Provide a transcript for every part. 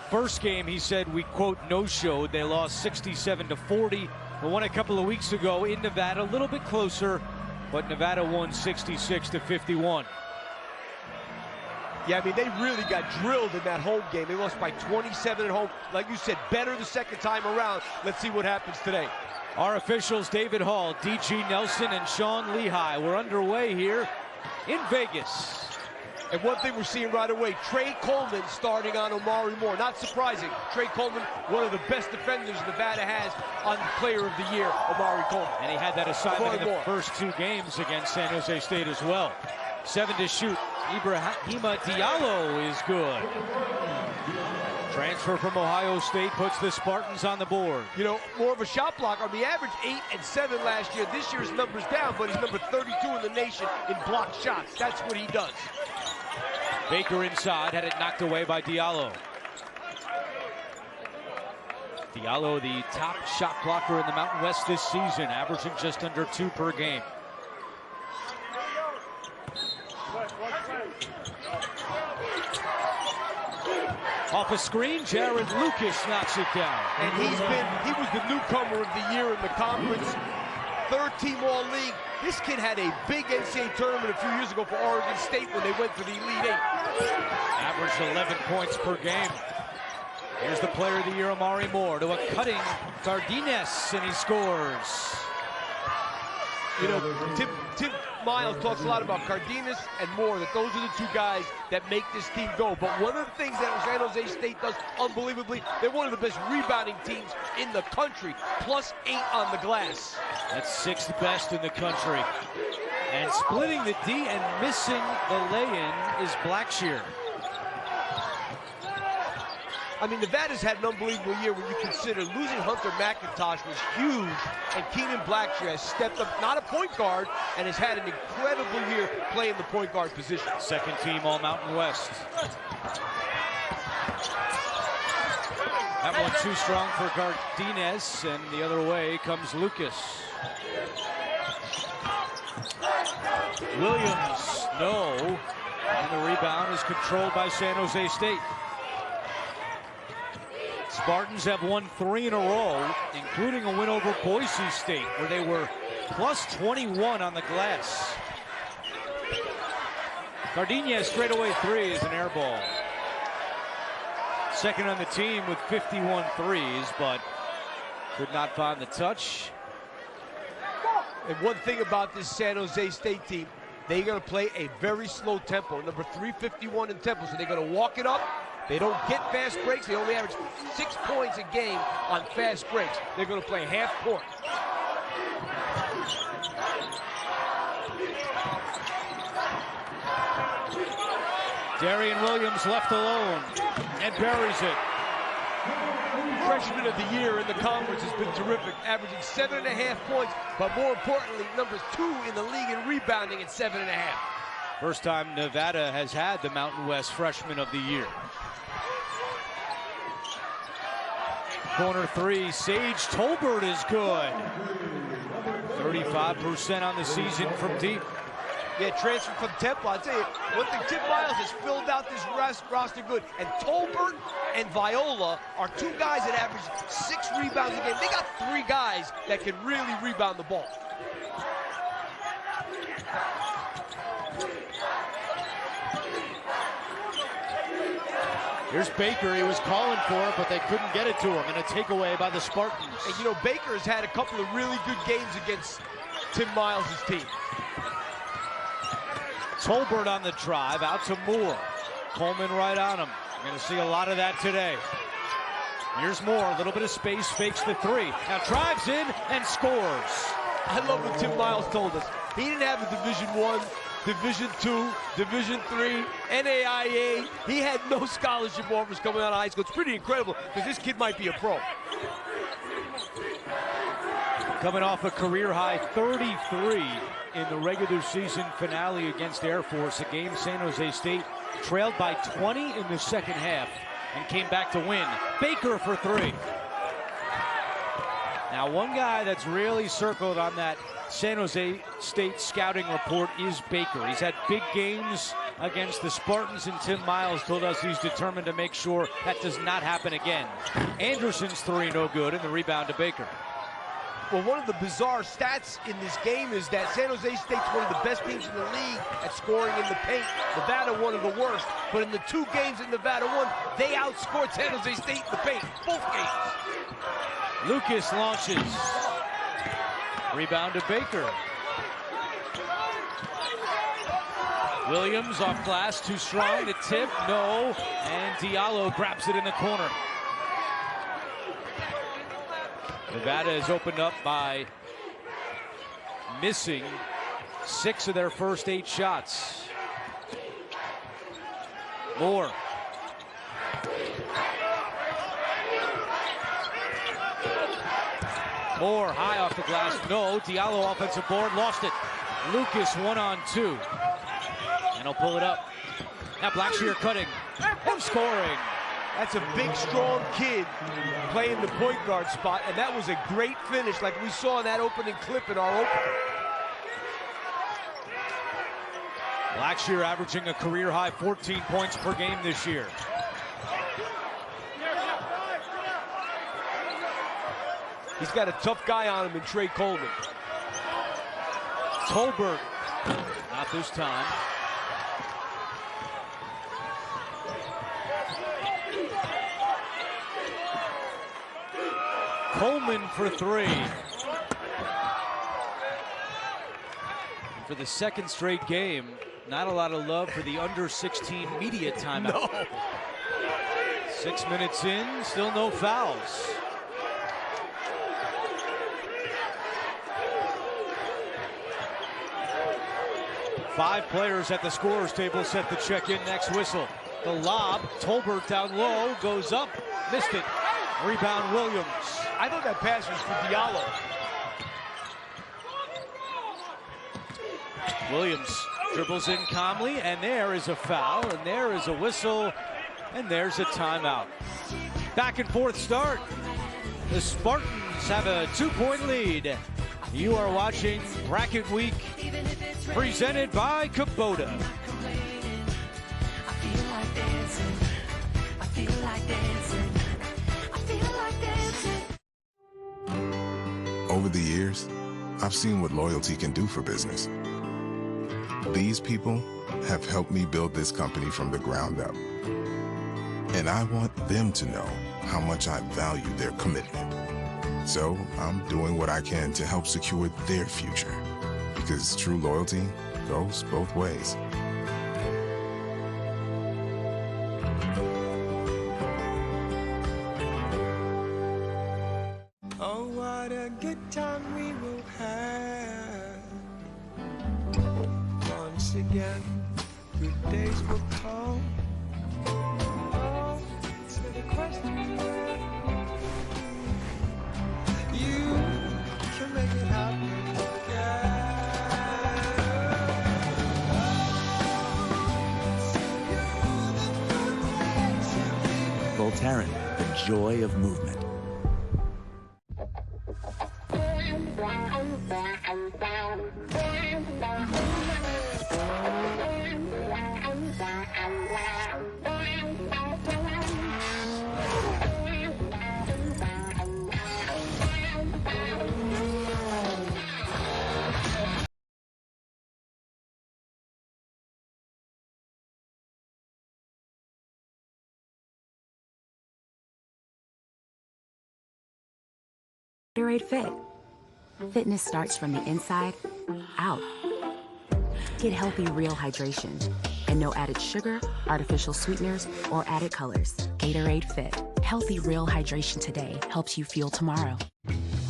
first game, he said we, quote, no-showed. They lost 67-40. But won a couple of weeks ago in Nevada, a little bit closer, but Nevada won 66-51. Yeah, I mean, they really got drilled in that home game. They lost by 27 at home. Like you said, better the second time around. Let's see what happens today. Our officials, David Hall, D.G. Nelson, and Sean Lehigh, we're underway here in Vegas. And one thing we're seeing right away, Trey Coleman starting on Omari Moore. Not surprising. Trey Coleman, one of the best defenders Nevada has on Player of the Year, Omari Coleman. And he had that assignment in the first two games against San Jose State as well. 7 to shoot. Ibrahima Diallo is good. Transfer from Ohio State puts the Spartans on the board. You know, more of a shot blocker. On the average 8 and 7 last year. This year's number's down, but he's number 32 in the nation in blocked shots. That's what he does. Baker inside, had it knocked away by Diallo. Diallo, the top shot blocker in the Mountain West this season, averaging just under 2 per game. Off a screen, Jared Lucas knocks it down. And he was the newcomer of the year in the conference. 3rd-team All-League. This kid had a big NCAA tournament a few years ago for Oregon State when they went to the Elite Eight. Averaged 11 points per game. Here's the Player of the Year, Omari Moore, to a cutting Cardenas, and he scores. You know, Tim Miles talks a lot about Cardenas and Moore, that those are the two guys that make this team go. But one of the things that San Jose State does unbelievably, they're one of the best rebounding teams in the country, +8 on the glass. That's 6th best in the country. And splitting the D and missing the lay-in is Blackshear. I mean, Nevada's had an unbelievable year when you consider losing Hunter McIntosh was huge, and Keenan Blackshear has stepped up, not a point guard, and has had an incredible year playing the point guard position. 2nd team All-Mountain West. That one too strong for Cardenas, and the other way comes Lucas. Williams, no. And the rebound is controlled by San Jose State. Spartans have won 3 in a row, including a win over Boise State, where they were +21 on the glass. Cardenas straightaway 3 is an air ball. 2nd on the team with 51 threes, but could not find the touch. And one thing about this San Jose State team, they're going to play a very slow tempo, number 351 in tempo, so they're going to walk it up. They don't get fast breaks. They only average 6 points a game on fast breaks. They're going to play half court. Darian Williams left alone and buries it. Freshman of the year in the conference has been terrific, averaging 7.5 points, but more importantly, number 2 in the league in rebounding at 7.5. First time Nevada has had the Mountain West Freshman of the Year. Corner 3, Sage Tolbert is good. 35% on the season from deep. Yeah, transfer from Temple. I'll tell you, one thing, Tim Miles has filled out this roster good. And Tolbert and Viola are 2 guys that average 6 rebounds a game. They got 3 guys that can really rebound the ball. Here's Baker. He was calling for it, but they couldn't get it to him. And a takeaway by the Spartans. And you know, Baker has had a couple of really good games against Tim Miles' team. Tolbert on the drive, out to Moore. Coleman right on him. We're going to see a lot of that today. Here's Moore, a little bit of space, fakes the 3. Now drives in and scores. I love what Tim Miles told us. He didn't have a Division I, Division II, Division III, NAIA. He had no scholarship offers coming out of high school. It's pretty incredible because this kid might be a pro. Coming off a career-high 33 in the regular season finale against Air Force, a game San Jose State trailed by 20 in the second half and came back to win. Baker for 3. Now, one guy that's really circled on that San Jose State scouting report is Baker. He's had big games against the Spartans, and Tim Miles told us he's determined to make sure that does not happen again. Anderson's three no good, and the rebound to Baker. Well, one of the bizarre stats in this game is that San Jose State's one of the best teams in the league at scoring in the paint. Nevada, one of the worst. But in the two games that Nevada won, they outscored San Jose State in the paint, both games. Lucas launches. Rebound to Baker. Williams off glass, too strong to tip, no. And Diallo grabs it in the corner. Nevada is opened up by missing 6 of their first 8 shots. Moore. Moore high off the glass, no. Diallo offensive board, lost it. Lucas 1-on-2. And he'll pull it up. Now Blackshear cutting and scoring. That's a big, strong kid playing the point guard spot, and that was a great finish like we saw in that opening clip in our opener. Blackshear averaging a career-high 14 points per game this year. He's got a tough guy on him in Trey Coleman. Tolbert, not this time. Coleman for 3. For the second straight game, not a lot of love for the under-16 media timeout. No. 6 minutes in, still no fouls. Five players at the scorer's table set to check in next whistle. The lob, Tolbert down low, goes up, missed it. Rebound Williams. I thought that pass was for Diallo. Williams dribbles in calmly, and there is a foul, and there is a whistle, and there's a timeout. Back and forth start. The Spartans have a 2-point lead. You are watching Bracket Week, presented by Kubota. Over the years, I've seen what loyalty can do for business. These people have helped me build this company from the ground up. And I want them to know how much I value their commitment. So I'm doing what I can to help secure their future. Because true loyalty goes both ways. Oh, what a good time we will have. Once again, good days will come. Oh, to the question where you can make it happen again. Voltaren, the joy of movement. Gatorade Fit. Fitness starts from the inside out. Get healthy, real hydration. And no added sugar, artificial sweeteners, or added colors. Gatorade Fit. Healthy, real hydration today helps you fuel tomorrow.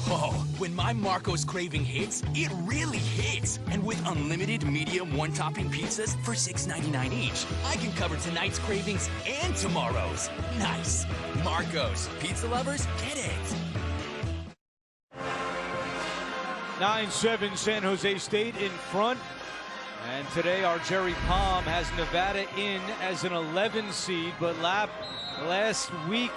Oh, when my Marco's craving hits, it really hits. And with unlimited medium one-topping pizzas for $6.99 each, I can cover tonight's cravings and tomorrow's. Nice. Marco's. Pizza lovers, get it. 9-7 San Jose State in front. And today our Jerry Palm has Nevada in as an 11 seed, but last week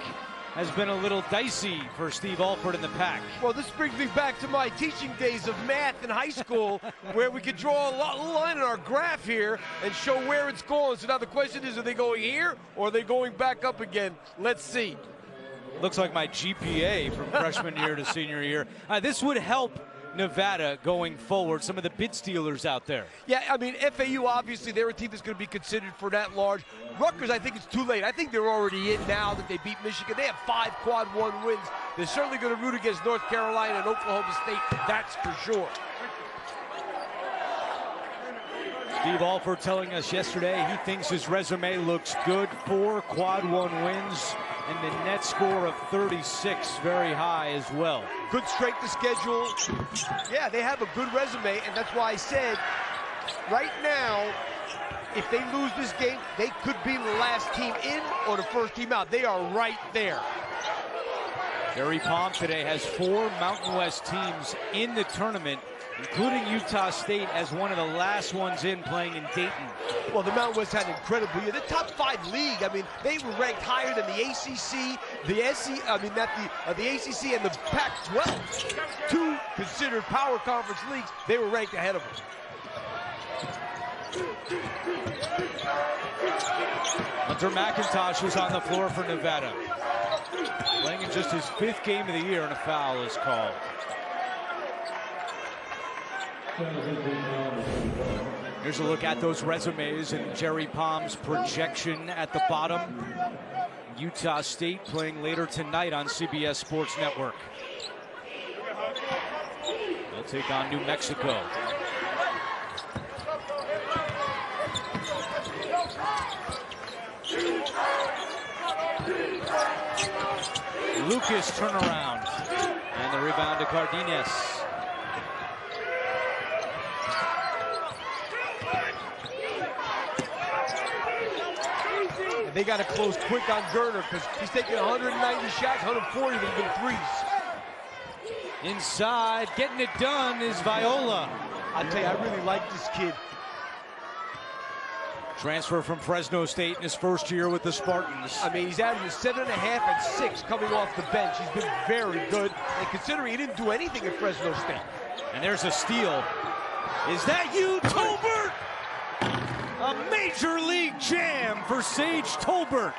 has been a little dicey for Steve Alford in the pack. Well, this brings me back to my teaching days of math in high school, where we could draw a line in our graph here and show where it's going. So now the question is, are they going here or are they going back up again? Let's see. Looks like my GPA from freshman year to senior year. This would help Nevada going forward, some of the bid stealers out there. Yeah, I mean, FAU, obviously, they're a team that's going to be considered for that large. Rutgers, I think it's too late. I think they're already in now that they beat Michigan. They have 5 quad 1 wins. They're certainly going to root against North Carolina and Oklahoma State, that's for sure. Steve Alford telling us yesterday he thinks his resume looks good. 4 quad 1 wins and the net score of 36, very high as well. Good strength of schedule. Yeah, they have a good resume, and that's why I said right now, if they lose this game, they could be the last team in or the first team out. They are right there. Jerry Palm today has 4 Mountain West teams in the tournament, including Utah State as one of the last ones in, playing in Dayton. Well, the Mountain West had an incredible year. The top 5 league, I mean, they were ranked higher than the ACC, the ACC and the Pac-12. 2 considered power conference leagues, they were ranked ahead of them. Hunter McIntosh was on the floor for Nevada, playing in just his 5th game of the year, and a foul is called. Here's a look at those resumes and Jerry Palm's projection at the bottom. Utah State playing later tonight on CBS Sports Network. They'll take on New Mexico. Lucas turnaround, and the rebound to Cardenas. They got to close quick on Gerner because he's taking 190 shots, 140 of them have been threes. Inside, getting it done is Viola. I tell you, I really like this kid. Transfer from Fresno State in his first year with the Spartans. I mean, he's averaging 7.5 and 6 coming off the bench. He's been very good, and considering he didn't do anything at Fresno State. And there's a steal. Is that you, Tolbert? A major league jam for Sage Tolbert.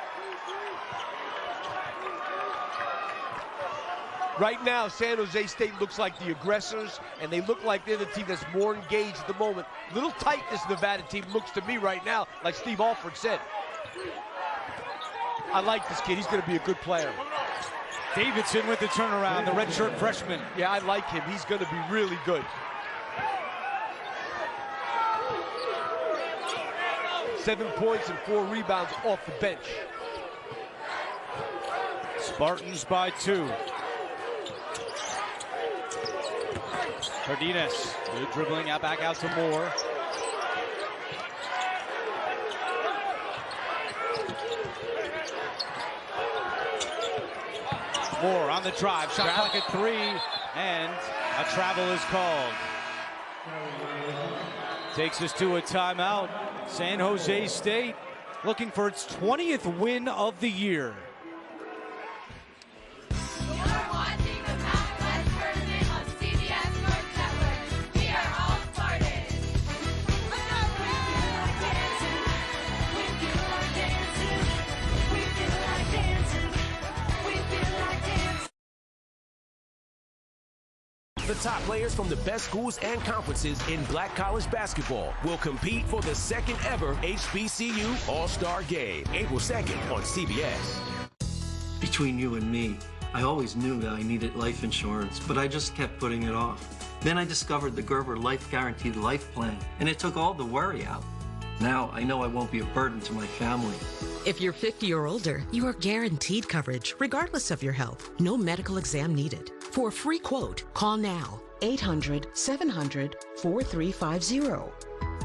Right now, San Jose State looks like the aggressors, and they look like they're the team that's more engaged at the moment. Little tight, this Nevada team looks to me right now, like Steve Alford said. I like this kid. He's going to be a good player. Davidson with the turnaround, the redshirt freshman. Yeah, I like him. He's going to be really good. 7 points and 4 rebounds off the bench. Spartans by 2. Cardenas, good dribbling out back out to Moore. Moore on the drive, shot clock at 3, and a travel is called. Takes us to a timeout. San Jose State looking for its 20th win of the year. The top players from the best schools and conferences in Black college basketball will compete for the second ever HBCU All-Star Game, April 2nd on CBS. Between you and me, I always knew that I needed life insurance, but I just kept putting it off. Then I discovered the Gerber Life Guaranteed Life Plan, and it took all the worry out. Now I know I won't be a burden to my family. If you're 50 or older, you are guaranteed coverage, regardless of your health. No medical exam needed. For a free quote, call now. 800-700-4350.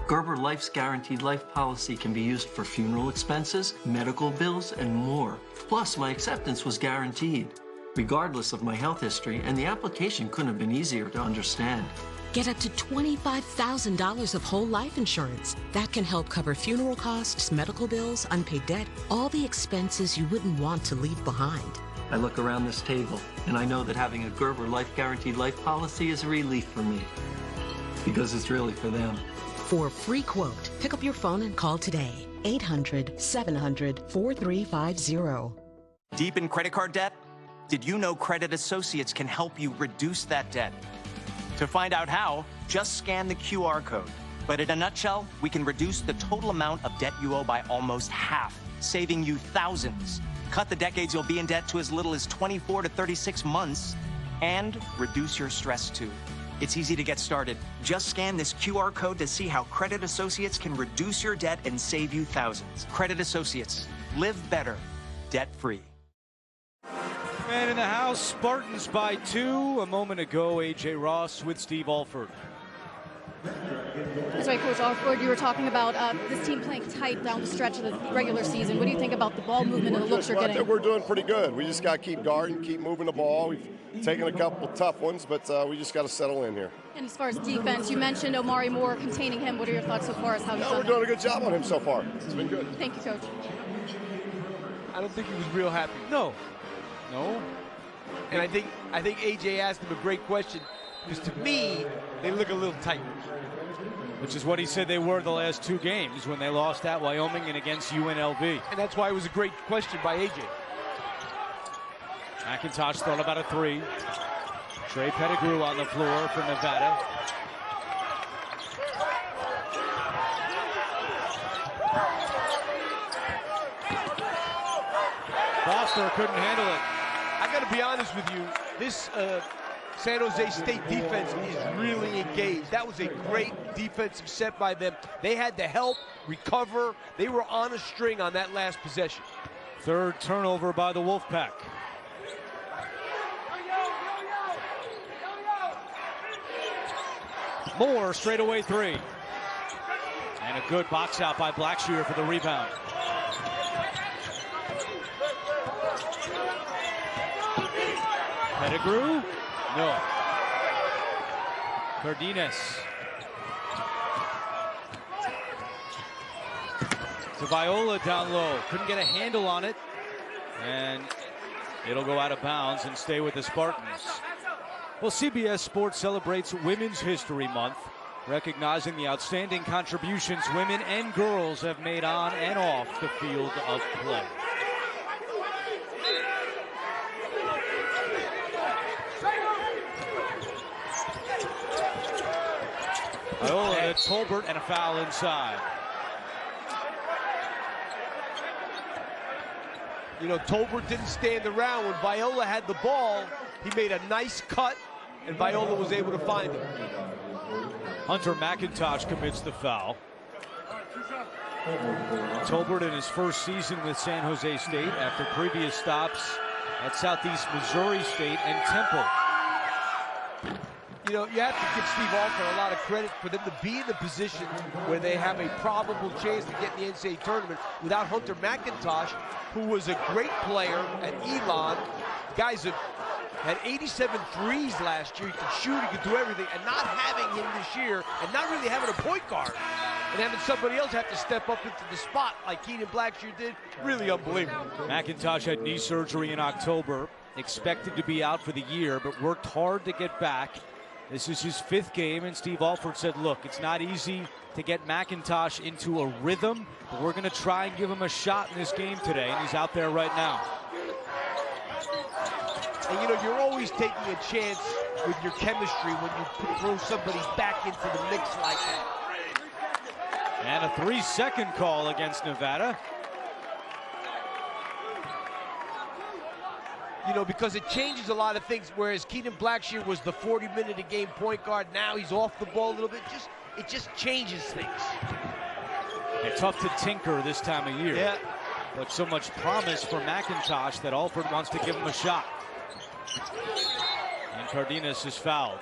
Gerber Life's Guaranteed Life policy can be used for funeral expenses, medical bills, and more. Plus, my acceptance was guaranteed, regardless of my health history, and the application couldn't have been easier to understand. Get up to $25,000 of whole life insurance. That can help cover funeral costs, medical bills, unpaid debt, all the expenses you wouldn't want to leave behind. I look around this table, and I know that having a Gerber Life Guaranteed Life policy is a relief for me. Because it's really for them. For a free quote, pick up your phone and call today. 800-700-4350. Deep in credit card debt? Did you know Credit Associates can help you reduce that debt? To find out how, just scan the QR code. But in a nutshell, we can reduce the total amount of debt you owe by almost half, saving you thousands. Cut the decades you'll be in debt to as little as 24 to 36 months, and reduce your stress too. It's easy to get started. Just scan this QR code to see how Credit Associates can reduce your debt and save you thousands. Credit Associates. Live better. Debt-free. Man in the house, Spartans by 2. A moment ago, A.J. Ross with Steve Alford. That's right, Coach Alford. You were talking about this team playing tight down the stretch of the regular season. What do you think about the ball movement and the looks you're getting? I think we're doing pretty good. We just got to keep guarding, keep moving the ball. We've taken a couple tough ones, but we just got to settle in here. And as far as defense, you mentioned Omari Moore containing him. What are your thoughts so far as how he's done? We're doing a good job on him so far. It's been good. Thank you, Coach. I don't think he was real happy. No. And I think AJ asked him a great question, because to me, they look a little tight. Which is what he said they were the last 2 games when they lost at Wyoming and against UNLV. And that's why it was a great question by AJ. McIntosh thought about a 3. Trey Pettigrew on the floor for Nevada. Foster couldn't handle it. I got to be honest with you, this San Jose State defense is really engaged. That was a great defensive set by them. They had to help, recover. They were on a string on that last possession. 3rd turnover by the Wolfpack. Moore, straightaway 3. And a good box out by Blackshear for the rebound. Pettigrew? No. Cardenas. To Viola down low. Couldn't get a handle on it. And it'll go out of bounds and stay with the Spartans. Well, CBS Sports celebrates Women's History Month, recognizing the outstanding contributions women and girls have made on and off the field of play. Viola, Tolbert, and a foul inside. You know, Tolbert didn't stand around. When Viola had the ball, he made a nice cut, and Viola was able to find him. Hunter McIntosh commits the foul. Tolbert in his first season with San Jose State after previous stops at Southeast Missouri State and Temple. You know, you have to give Steve Alford a lot of credit for them to be in the position where they have a probable chance to get in the NCAA tournament without Hunter McIntosh, who was a great player at Elon. Guys that had 87 threes last year. He could shoot, he could do everything, and not having him this year and not really having a point guard and having somebody else have to step up into the spot like Keenan Blackshear did, really unbelievable. McIntosh had knee surgery in October, expected to be out for the year, but worked hard to get back. This is his 5th game, and Steve Alford said, look, it's not easy to get McIntosh into a rhythm, but we're going to try and give him a shot in this game today, and he's out there right now. And you know, you're always taking a chance with your chemistry when you throw somebody back into the mix like that. And a 3-second call against Nevada. You know, because it changes a lot of things, whereas Keenan Blackshear was the 40-minute-a-game point guard. Now he's off the ball a little bit. It just changes things. Yeah, tough to tinker this time of year. Yeah. But so much promise for McIntosh that Alford wants to give him a shot. And Cardenas is fouled.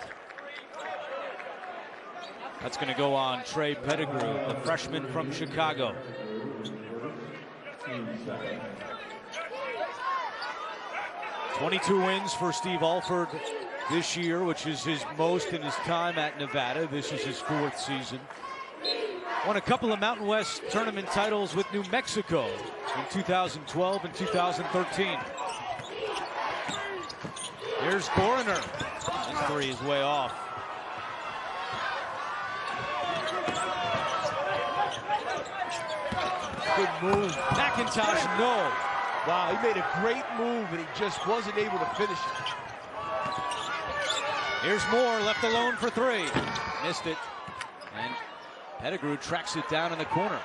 That's going to go on Trey Pettigrew, the freshman from Chicago. "22 wins for Steve Alford this year, which is his most in his time at Nevada. This is his 4th season. Won a couple of Mountain West tournament titles with New Mexico in 2012 and 2013. Here's Boroner. His three is way off. Good move. McIntosh, no. Wow, he made a great move, and he just wasn't able to finish it. Here's Moore, left alone for three. Missed it. And Pettigrew tracks it down in the corner.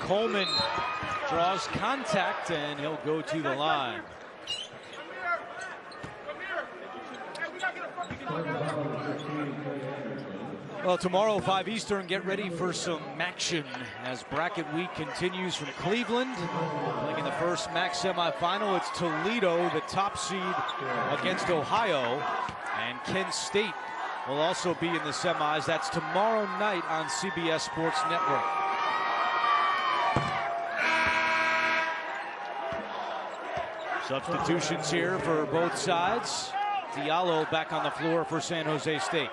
Coleman draws contact, and he'll go to the line. Well, tomorrow, 5 Eastern, get ready for some action as bracket week continues from Cleveland. Playing in the first MAC semifinal, it's Toledo, the top seed, against Ohio. And Kent State will also be in the semis. That's tomorrow night on CBS Sports Network. Substitutions here for both sides. Diallo back on the floor for San Jose State.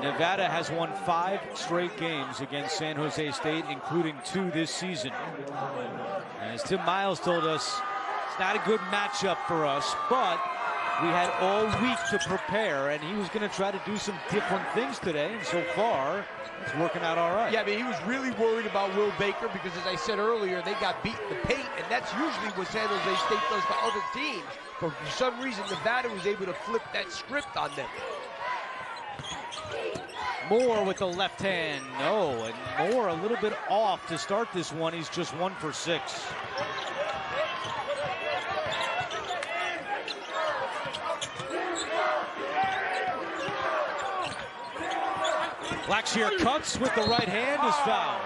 Nevada has won 5 straight games against San Jose State, including 2 this season. And as Tim Miles told us, it's not a good matchup for us, but we had all week to prepare, and he was going to try to do some different things today, and so far, it's working out all right. Yeah, I mean, he was really worried about Will Baker because, as I said earlier, they got beat in the paint, and that's usually what San Jose State does to other teams. But for some reason, Nevada was able to flip that script on them. Moore with the left hand, no, and Moore a little bit off to start this one. He's just 1 for 6. Blackshear cuts with the right hand, is fouled.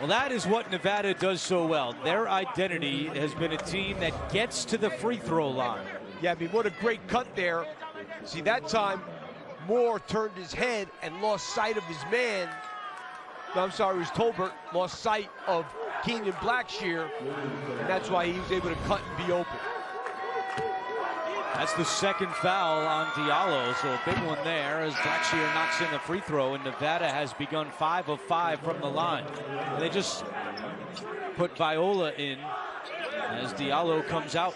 Well, that is what Nevada does so well. Their identity has been a team that gets to the free throw line. Yeah, I mean, what a great cut there. See, that time, Moore turned his head and lost sight of his man. No, I'm sorry, it was Tolbert, lost sight of Kenyon Blackshear, and that's why he was able to cut and be open. That's the second foul on Diallo, so a big one there as Blackshear knocks in the free throw, and Nevada has begun 5 of 5 from the line. And they just put Viola in as Diallo comes out.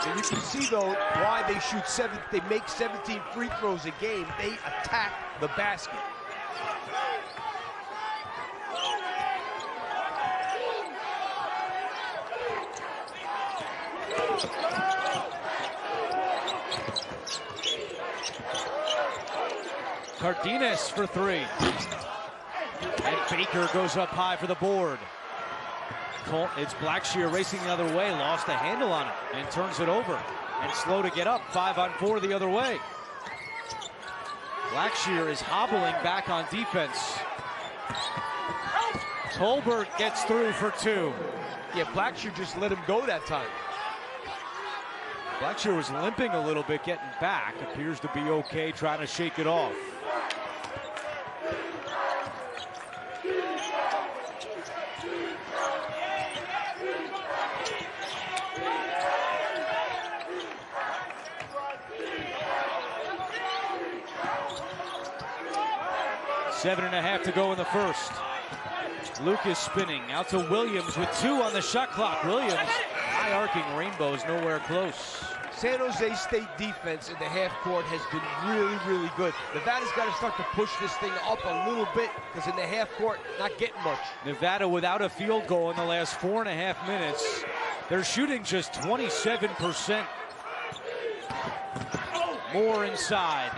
And you can see, though, why they make 17 free throws a game. They attack the basket. Cardenas for 3. And Baker goes up high for the board. It's Blackshear racing the other way, lost a handle on it, and turns it over. And slow to get up, 5 on 4 the other way. Blackshear is hobbling back on defense. Tolbert gets through for 2. Yeah, Blackshear just let him go that time. Blackshear was limping a little bit getting back. Appears to be okay, trying to shake it off. Seven and a half to go in the first. Lucas spinning out to Williams with 2 on the shot clock. Williams, high arcing rainbows, nowhere close. San Jose State defense in the half court has been really, really good. Nevada's got to start to push this thing up a little bit because in the half court, not getting much. Nevada without a field goal in the last 4.5 minutes. They're shooting just 27%. More inside,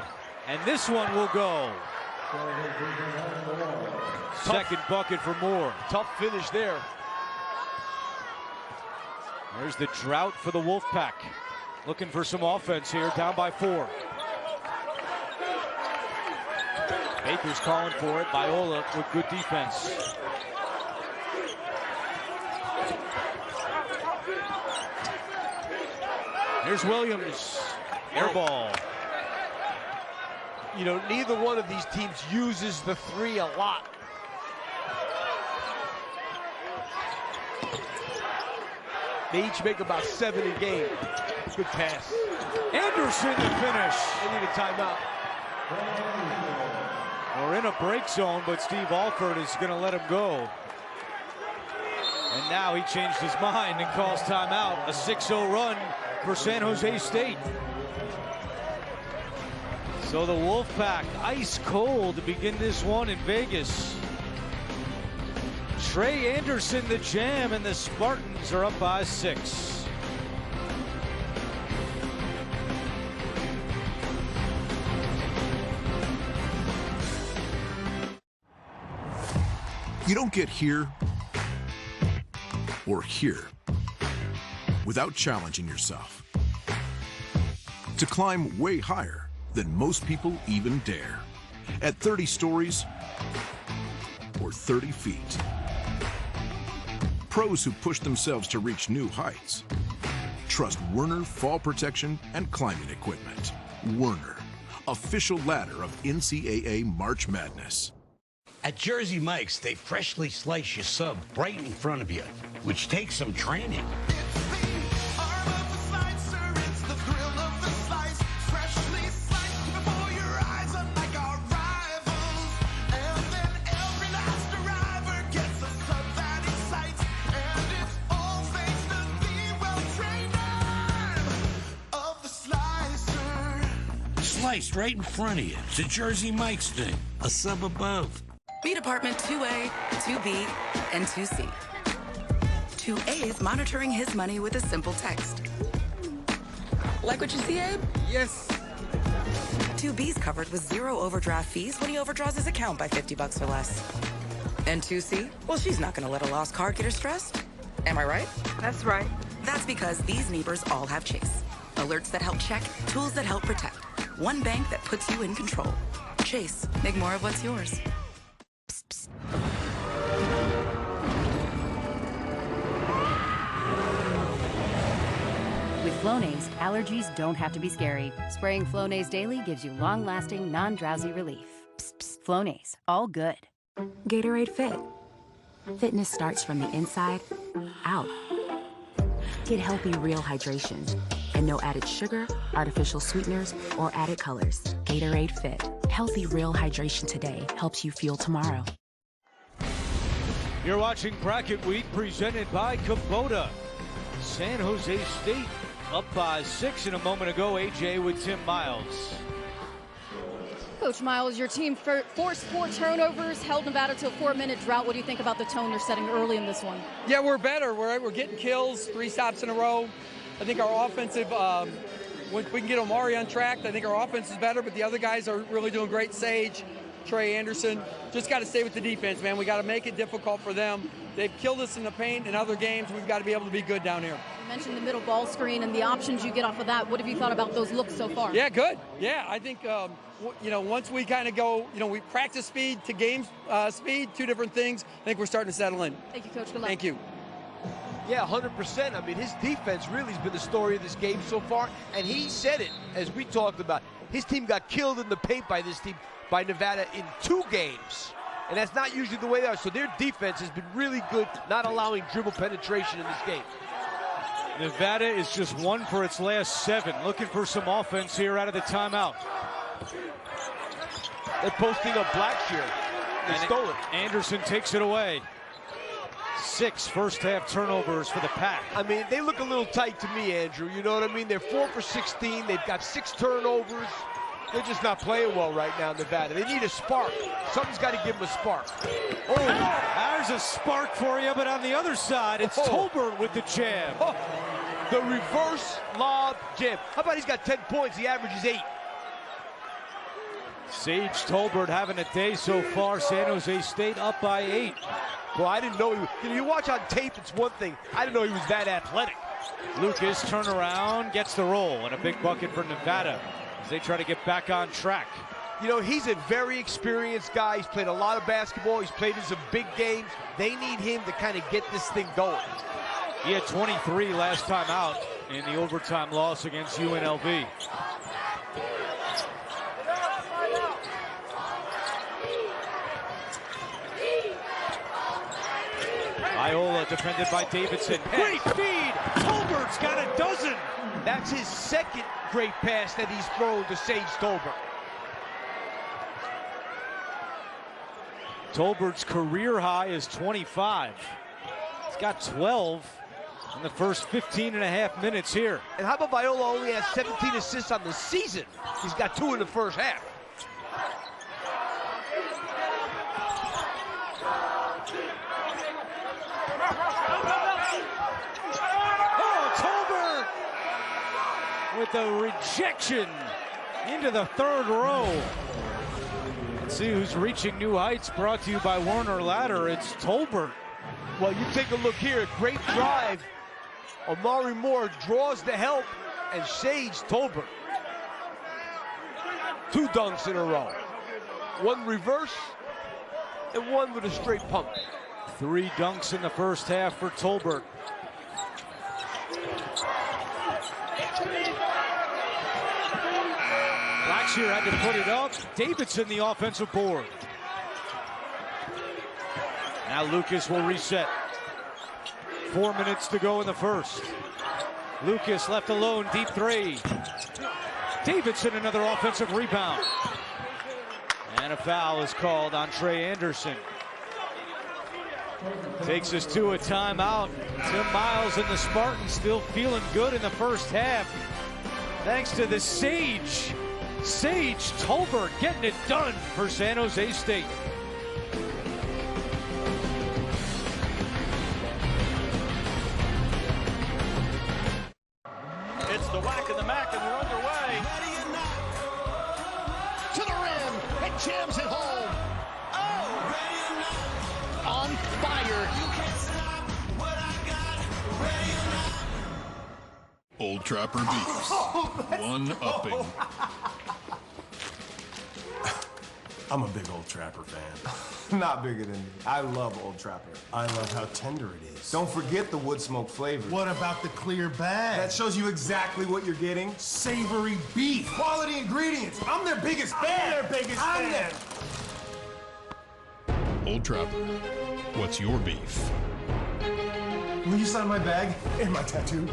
and this one will go. Second bucket for Moore. Tough finish there. There's the drought for the Wolfpack. Looking for some offense here, down by 4. Baker's calling for it. Viola with good defense. Here's Williams. Air ball. You know, neither one of these teams uses the 3 a lot. They each make about 7 a game. Good pass. Anderson to finish. They need a timeout. We're in a break zone, but Steve Alford is going to let him go. And now he changed his mind and calls timeout. A 6-0 run for San Jose State. So the Wolfpack ice cold to begin this one in Vegas. Trey Anderson the jam, and the Spartans are up by 6. You don't get here or here without challenging yourself to climb way higher than most people even dare at 30 stories or 30 feet. Pros who push themselves to reach new heights trust Werner Fall Protection and Climbing Equipment. Werner, official ladder of NCAA March Madness. At Jersey Mike's, they freshly slice your sub right in front of you, which takes some training. Sliced right in front of you. It's a Jersey Mike's thing. A sub above. Beat apartment 2A, 2B, and 2C. 2A is monitoring his money with a simple text. Like what you see, Abe? Yes. 2B's covered with 0 overdraft fees when he overdraws his account by $50 or less. And 2C? Well, she's not gonna let a lost card get her stressed. Am I right? That's right. That's because these neighbors all have Chase. Alerts that help check, tools that help protect. One bank that puts you in control. Chase, make more of what's yours. With Flonase, allergies don't have to be scary. Spraying Flonase daily gives you long-lasting, non-drowsy relief. Flonase, all good. Gatorade Fit. Fitness starts from the inside out. Get healthy, real hydration. And no added sugar, artificial sweeteners, or added colors. Gatorade Fit. Healthy, real hydration today helps you fuel tomorrow. You're watching Bracket Week presented by Kubota. San Jose State up by 6, and a moment ago, AJ with Tim Miles. Coach Miles, your team forced 4 turnovers, held Nevada to a 4-minute drought. What do you think about the tone you're setting early in this one? Yeah, we're better. We're getting kills, 3 stops in a row. I think our offensive, once we can get Omari on track, I think our offense is better, but the other guys are really doing great. Sage, Trey Anderson, just got to stay with the defense, man. We got to make it difficult for them. They've killed us in the paint in other games. We've got to be able to be good down here. You mentioned the middle ball screen and the options you get off of that. What have you thought about those looks so far? Yeah, good. Yeah, I think, once we kind of go, we practice speed to game speed, 2 different things. I think we're starting to settle in. Thank you, Coach. Good luck. Thank you. Yeah, 100%. I mean, his defense really has been the story of this game so far, and he said it, as we talked about. His team got killed in the paint by this team, by Nevada, in 2 games. And that's not usually the way they are. So their defense has been really good, not allowing dribble penetration in this game. Nevada is just 1 for its last 7. Looking for some offense here out of the timeout. They're posting up Blackshear. They stole it. Anderson takes it away. 6 first-half turnovers for the Pack. I mean, they look a little tight to me, Andrew. You know what I mean? They're 4 for 16. They've got 6 turnovers. They're just not playing well right now, Nevada. They need a spark. Something's got to give them a spark. Oh, there's a spark for you, but on the other side, it's Tolbert with the jam. Oh, the reverse lob jam. How about he's got 10 points? He averages 8. Sage Tolbert having a day so far. San Jose State up by 8. Well, I didn't know you watch on tape, it's one thing. I didn't know he was that athletic. Lucas turnaround, gets the roll, and a big bucket for Nevada as they try to get back on track. You know, he's a very experienced guy. He's played a lot of basketball. He's played in some big games. They need him to kind of get this thing going. He had 23 last time out in the overtime loss against UNLV. defended by Davidson. Great feed. Tolbert's got a dozen. That's his second great pass that he's thrown to Sage Tolbert. Tolbert's career high is 25. He's got 12 in the first 15 and a half minutes here. And how about Viola only has 17 assists on the season? He's got 2 in the first half. Oh, Tolbert with the rejection into the third row. Let's see who's reaching new heights, brought to you by Werner Ladder. It's Tolbert. Well, you take a look here, great drive. Omari Moore draws the help, and Sage Tolbert. 2 dunks in a row. 1 reverse, and 1 with a straight pump. 3 dunks in the first half for Tolbert. Blackshear had to put it up. Davidson the offensive board. Now Lucas will reset. 4 minutes to go in the first. Lucas left alone, deep 3. Davidson another offensive rebound. And a foul is called on Trey Anderson. Takes us to a timeout. Tim Miles and the Spartans still feeling good in the first half. Thanks to the Sage Tolbert getting it done for San Jose State. It's the whack and the mac, and we're underway. To the rim, and jams it home. On fire. Old Trapper Beefs. One-upping. I'm a big Old Trapper fan. Not bigger than you. I love Old Trapper. I love how tender it is. Don't forget the wood smoke flavor. What about the clear bag? That shows you exactly what you're getting. Savory beef. Quality ingredients. I'm their biggest fan. I'm their Old Trapper. What's your beef? Will you sign my bag and my tattoo?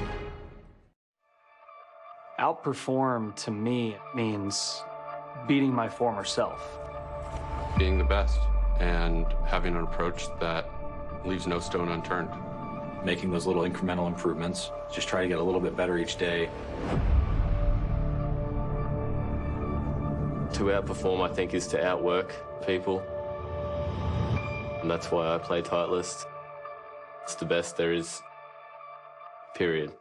Outperform to me means beating my former self. Being the best and having an approach that leaves no stone unturned. Making those little incremental improvements, just try to get a little bit better each day. To outperform, I think, is to outwork people. And that's why I play Titleist. It's the best there is, period.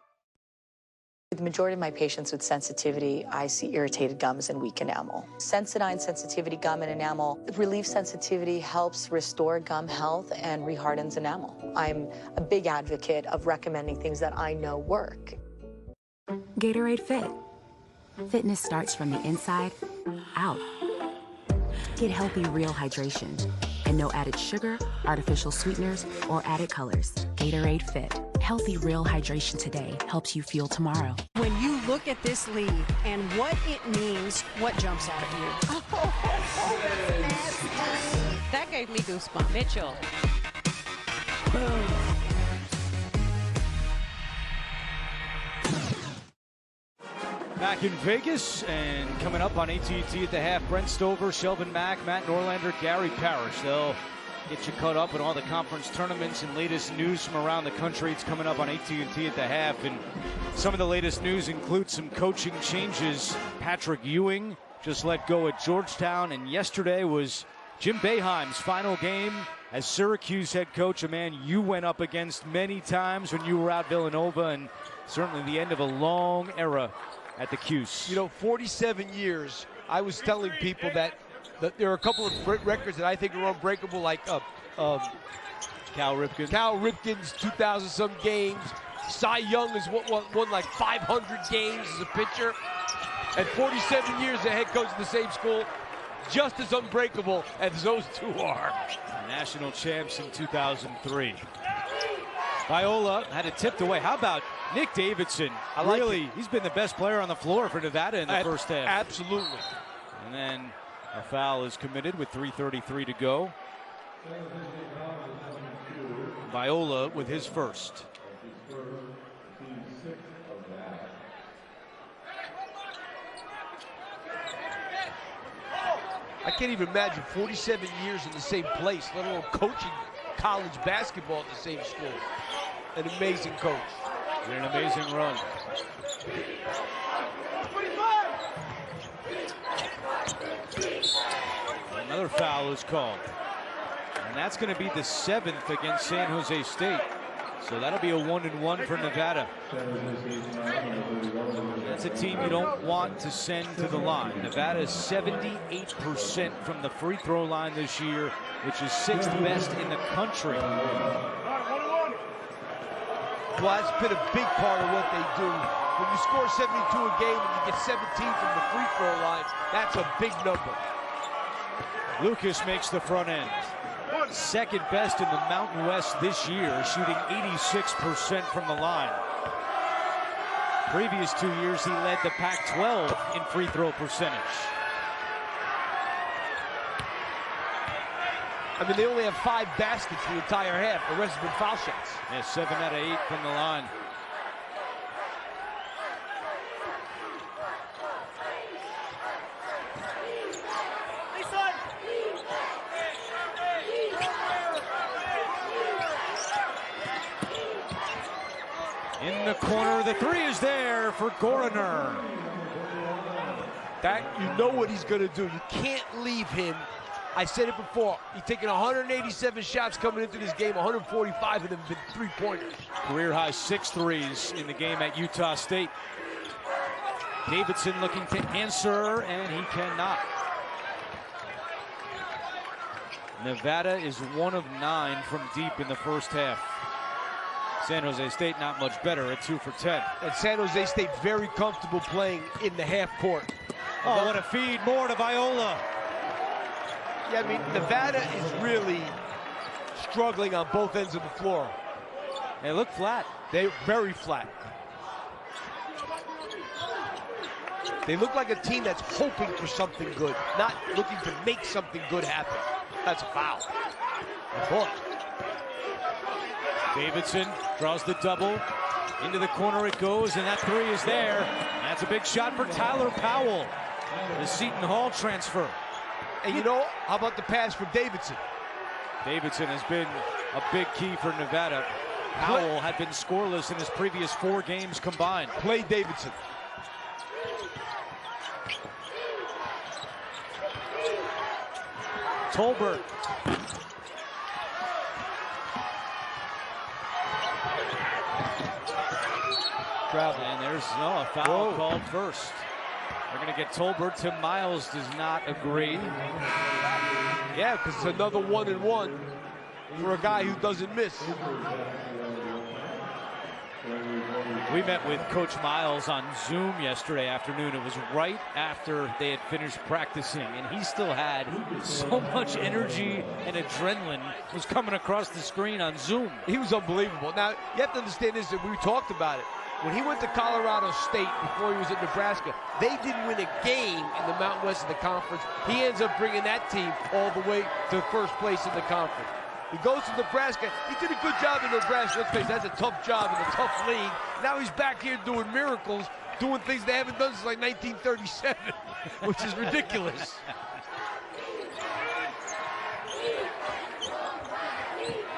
The majority of my patients with sensitivity, I see irritated gums and weak enamel. Sensodyne sensitivity gum and enamel. Relief sensitivity helps restore gum health and rehardens enamel. I'm a big advocate of recommending things that I know work. Gatorade Fit. Fitness starts from the inside out. Get healthy, real hydration. And no added sugar, artificial sweeteners, or added colors. Gatorade Fit. Healthy, real hydration today helps you fuel tomorrow. When you look at this lead and what it means, what jumps out at you? That gave me goosebumps. Mitchell. Boom. Back in Vegas and coming up on AT&T at the half, Brent Stover, Shelvin Mack, Matt Norlander, Gary Parrish. They'll get you caught up on all the conference tournaments and latest news from around the country. It's coming up on AT&T at the half, and some of the latest news includes some coaching changes. Patrick Ewing just let go at Georgetown, and yesterday was Jim Boeheim's final game as Syracuse head coach, a man you went up against many times when you were at Villanova, and certainly the end of a long era at the Cuse. You know, 47 years, I was telling people that there are a couple of records that I think are unbreakable, like Cal Ripken's 2,000-some games. Cy Young has won like 500 games as a pitcher. And 47 years as a head coach in the same school, just as unbreakable as those two are. National champs in 2003. Viola had it tipped away. How about Nick Davidson? He's been the best player on the floor for Nevada in the first half. Absolutely. And then a foul is committed with 3:33 to go. Viola with his first. I can't even imagine 47 years in the same place, let alone coaching college basketball at the same school. An amazing coach. An amazing run. Another foul is called. And that's going to be the 7th against San Jose State. So that'll be a 1-and-1 for Nevada. That's a team you don't want to send to the line. Nevada is 78% from the free throw line this year, which is 6th best in the country. Well, that's been a big part of what they do. When you score 72 a game and you get 17 from the free throw line, that's a big number. Lucas makes the front end. 2nd best in the Mountain West this year, shooting 86% from the line. Previous 2 years, he led the Pac-12 in free throw percentage. I mean, they only have 5 baskets the entire half. The rest have been foul shots. Yeah, 7 out of 8 from the line. In the corner, the 3 is there for Goriner. That, you know what he's going to do. You can't leave him. I said it before. He's taken 187 shots coming into this game. 145 of them have been three-pointers. Career high 6 threes in the game at Utah State. Davidson looking to answer, and he cannot. Nevada is 1 of 9 from deep in the first half. San Jose State not much better at 2 for 10. And San Jose State very comfortable playing in the half court. Oh, what a feed, more to Viola. Yeah, I mean, Nevada is really struggling on both ends of the floor. They look flat. They're very flat. They look like a team that's hoping for something good, not looking to make something good happen. That's a foul. Boy. Davidson draws the double. Into the corner it goes, and that 3 is there. That's a big shot for Tyler Powell, the Seton Hall transfer. And you know, how about the pass for Davidson? Davidson has been a big key for Nevada. Powell had been scoreless in his previous 4 games combined. Play Davidson. Tolbert. And there's a foul called first. They're going to get Tolbert to Miles. Does not agree. Yeah, because it's another 1-and-1 for a guy who doesn't miss. We met with Coach Miles on Zoom yesterday afternoon. It was right after they had finished practicing, and he still had so much energy and adrenaline was coming across the screen on Zoom. He was unbelievable. Now, you have to understand this, that we talked about it. When he went to Colorado State before he was at Nebraska, they didn't win a game in the Mountain West of the conference. He ends up bringing that team all the way to first place in the conference. He goes to Nebraska. He did a good job in Nebraska. Let's face it, that's a tough job in a tough league. Now he's back here doing miracles, doing things they haven't done since like 1937, which is ridiculous.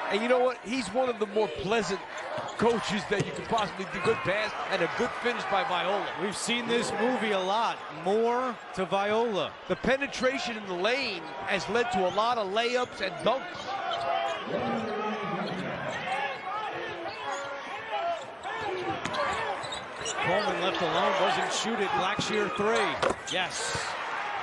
And you know what? He's one of the more pleasant coaches that you could possibly do. Good pass and a good finish by Viola. We've seen this movie a lot. More to Viola. The penetration in the lane has led to a lot of layups and dunks. Coleman left alone, doesn't shoot it. Blackshear 3. Yes.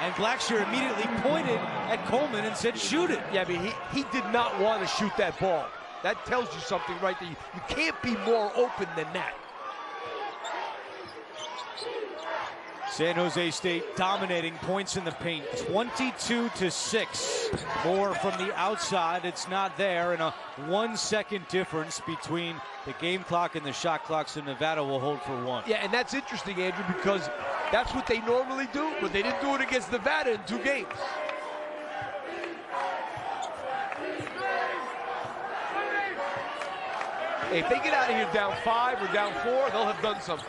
And Blackshear immediately pointed at Coleman and said, shoot it. Yeah, I mean, he did not want to shoot that ball. That tells you something right there. You can't be more open than that. San Jose State dominating points in the paint, 22-6. More from the outside, it's not there, and a 1 second difference between the game clock and the shot clock, so Nevada will hold for 1. Yeah, and that's interesting, Andrew, because that's what they normally do, but they didn't do it against Nevada in 2 games. If they get out of here down 5 or down 4, they'll have done something.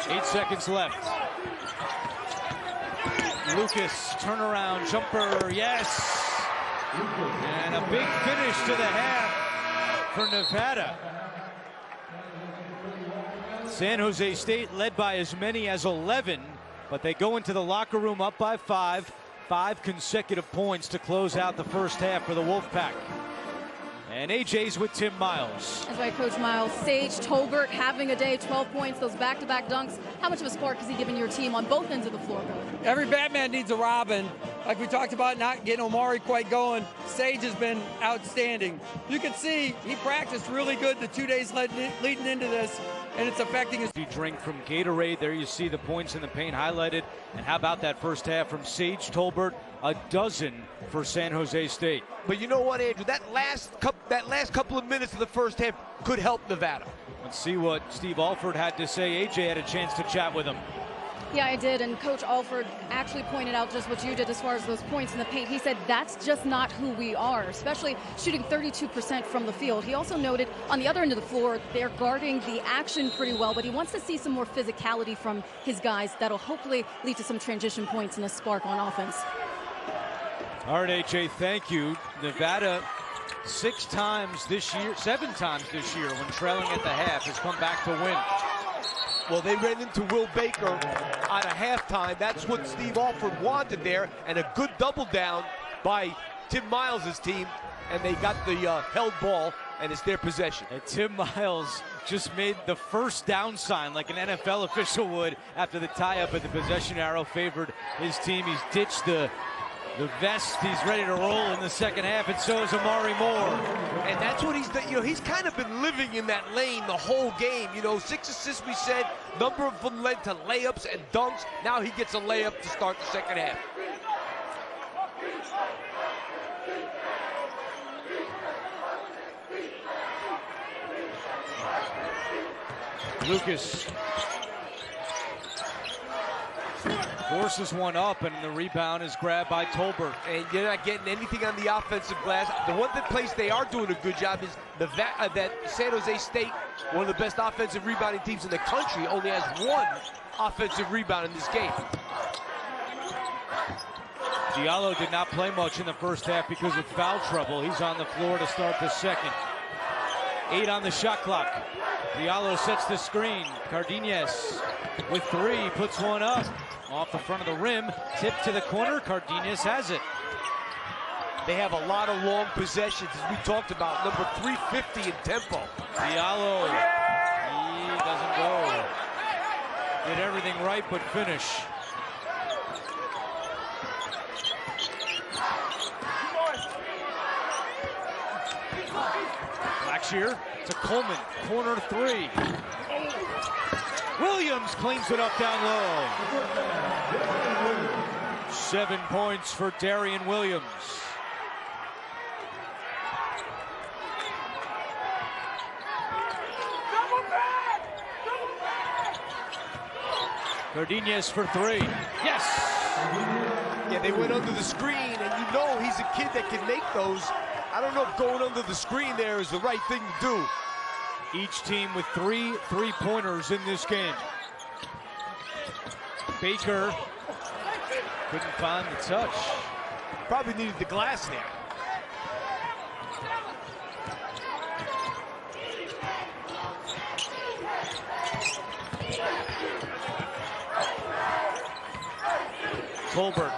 8 seconds left. Lucas, turnaround jumper, yes! And a big finish to the half for Nevada. San Jose State led by as many as 11, but they go into the locker room up by 5. 5 consecutive points to close out the first half for the Wolfpack. And AJ's with Tim Miles. That's right, Coach Miles. Sage, Tolbert having a day, 12 points, those back-to-back dunks. How much of a spark has he given your team on both ends of the floor, Coach? Every Batman needs a Robin. Like we talked about, not getting Omari quite going. Sage has been outstanding. You can see he practiced really good the 2 days leading into this, and it's affecting his... You drink from Gatorade. There you see the points in the paint highlighted. And how about that first half from Sage Tolbert? A dozen for San Jose State. But you know what, Andrew? That last couple of minutes of the first half could help Nevada. Let's see what Steve Alford had to say. AJ had a chance to chat with him. Yeah, I did, and Coach Alford actually pointed out just what you did as far as those points in the paint. He said that's just not who we are, especially shooting 32% from the field. He also noted on the other end of the floor, they're guarding the action pretty well, but he wants to see some more physicality from his guys that'll hopefully lead to some transition points and a spark on offense. All right, AJ, thank you. Nevada 7 times this year, when trailing at the half, has come back to win. Well, they ran into Will Baker at a halftime. That's what Steve Alford wanted there, and a good double down by Tim Miles' team, and they got the held ball, and it's their possession. And Tim Miles just made the first down sign like an NFL official would after the tie-up, and the possession arrow favored his team. He's ditched the vest. He's ready to roll in the second half, and so is Amari Moore. And that's what he's done. You know, he's kind of been living in that lane the whole game. You know, 6 assists, we said, number of them led to layups and dunks. Now he gets a layup to start the second half. Lucas forces one up, and the rebound is grabbed by Tolbert. And you're not getting anything on the offensive glass. The one place they are doing a good job is that San Jose State, one of the best offensive rebounding teams in the country, only has 1 offensive rebound in this game. Diallo did not play much in the first half because of foul trouble. He's on the floor to start the second. 8 on the shot clock. Diallo sets the screen. Cardenas with 3, puts one up. Off the front of the rim, tip to the corner. Cardenas has it. They have a lot of long possessions, as we talked about. Number 350 in tempo. Diallo, he doesn't go. Did everything right but finish. Blackshear to Coleman, corner 3. Williams cleans it up down low. 7 points for Darian Williams. Cardenas for 3. Yes! Yeah, they went under the screen, and you know he's a kid that can make those. I don't know if going under the screen there is the right thing to do. Each team with 3 3-pointers in this game. Baker couldn't find the touch. Probably needed the glass there. Tolbert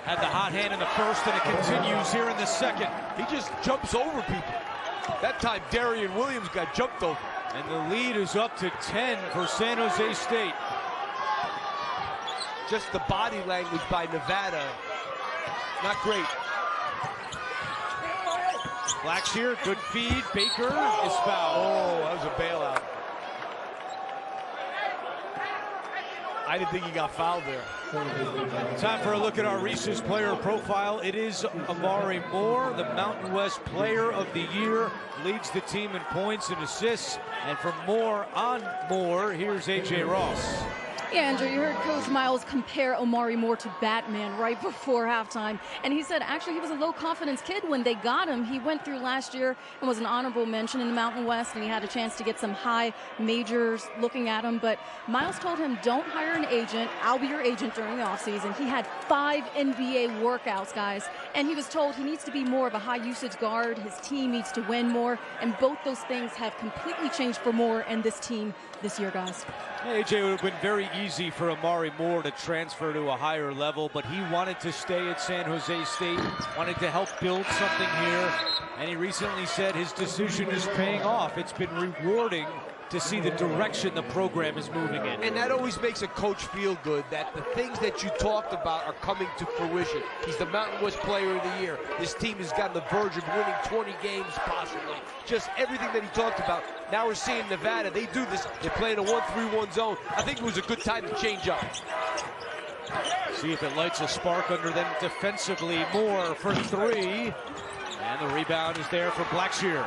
had the hot hand in the first, and it continues here in the second. He just jumps over people. That time, Darian Williams got jumped over. And the lead is up to 10 for San Jose State. Just the body language by Nevada, not great. Blackshear, good feed. Baker is fouled. Oh, that was a bailout. I didn't think he got fouled there. Time for a look at our Reese's player profile. It is Amari Moore, the Mountain West Player of the Year, leads the team in points and assists. And for more on Moore, here's AJ Ross. Yeah, Andrew, you heard Coach Miles compare Omari Moore to Batman right before halftime. And he said actually he was a low-confidence kid when they got him. He went through last year and was an honorable mention in the Mountain West, and he had a chance to get some high majors looking at him. But Miles told him, don't hire an agent. I'll be your agent during the offseason. He had 5 NBA workouts, guys. And he was told he needs to be more of a high-usage guard. His team needs to win more. And both those things have completely changed for Moore and this team this year, guys. AJ, it would have been very easy for Omari Moore to transfer to a higher level, but he wanted to stay at San Jose State, wanted to help build something here, and he recently said his decision is paying off. It's been rewarding to see the direction the program is moving in. And that always makes a coach feel good, that the things that you talked about are coming to fruition. He's the Mountain West Player of the Year. This team has got on the verge of winning 20 games possibly. Just everything that he talked about. Now we're seeing Nevada. They do this. They're playing a 1-3-1 zone. I think it was a good time to change up. See if it lights a spark under them defensively. Moore for 3. And the rebound is there for Blackshear.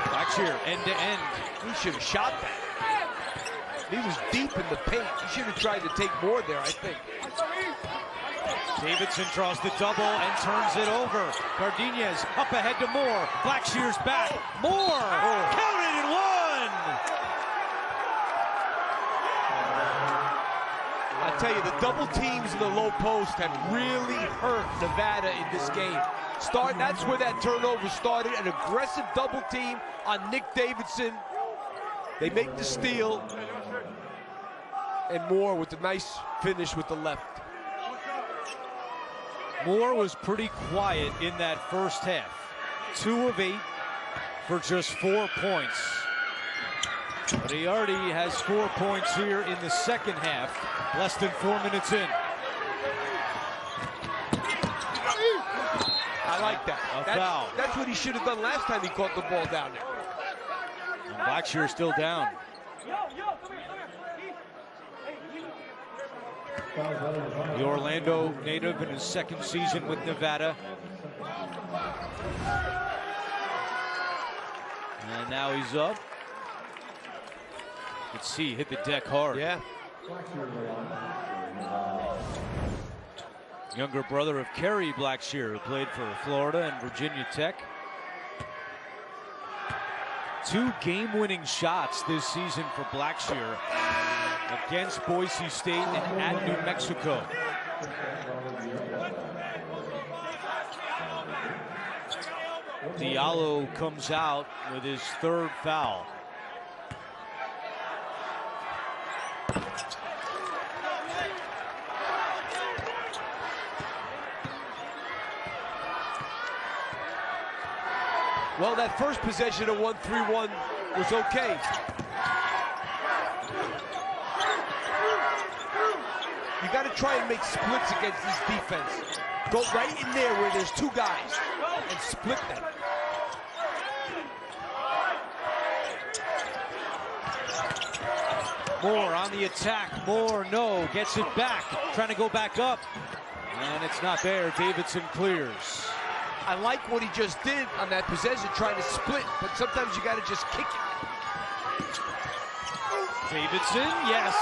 Blackshear end to end. He should have shot that. He was deep in the paint. He should have tried to take more there, I think. Davidson draws the double and turns it over. Gardenias up ahead to Moore. Blackshear's back. Moore! Counted and one! I tell you, the double teams in the low post have really hurt Nevada in this game. That's where that turnover started, an aggressive double team on Nick Davidson. They make the steal, and Moore with a nice finish with the left. Moore was pretty quiet in that first half. 2 of 8 for just 4 points. But he already has 4 points here in the second half, less than 4 minutes in. I like that. Foul. That's what he should have done last time he caught the ball down there. And Blackshear still down. The Orlando native in his second season with Nevada. And now he's up. Let's see, hit the deck hard. Yeah. Younger brother of Kerry Blackshear, who played for Florida and Virginia Tech. 2 game-winning shots this season for Blackshear against Boise State and at New Mexico. Diallo comes out with his 3rd foul. Well, that first possession of 1-3-1 was okay. You got to try and make splits against this defense. Go right in there where there's 2 guys and split them. Moore on the attack. Moore, no, gets it back. Trying to go back up. And it's not there. Davidson clears. I like what he just did on that possession, trying to split, but sometimes you got to just kick it. Davidson, yes.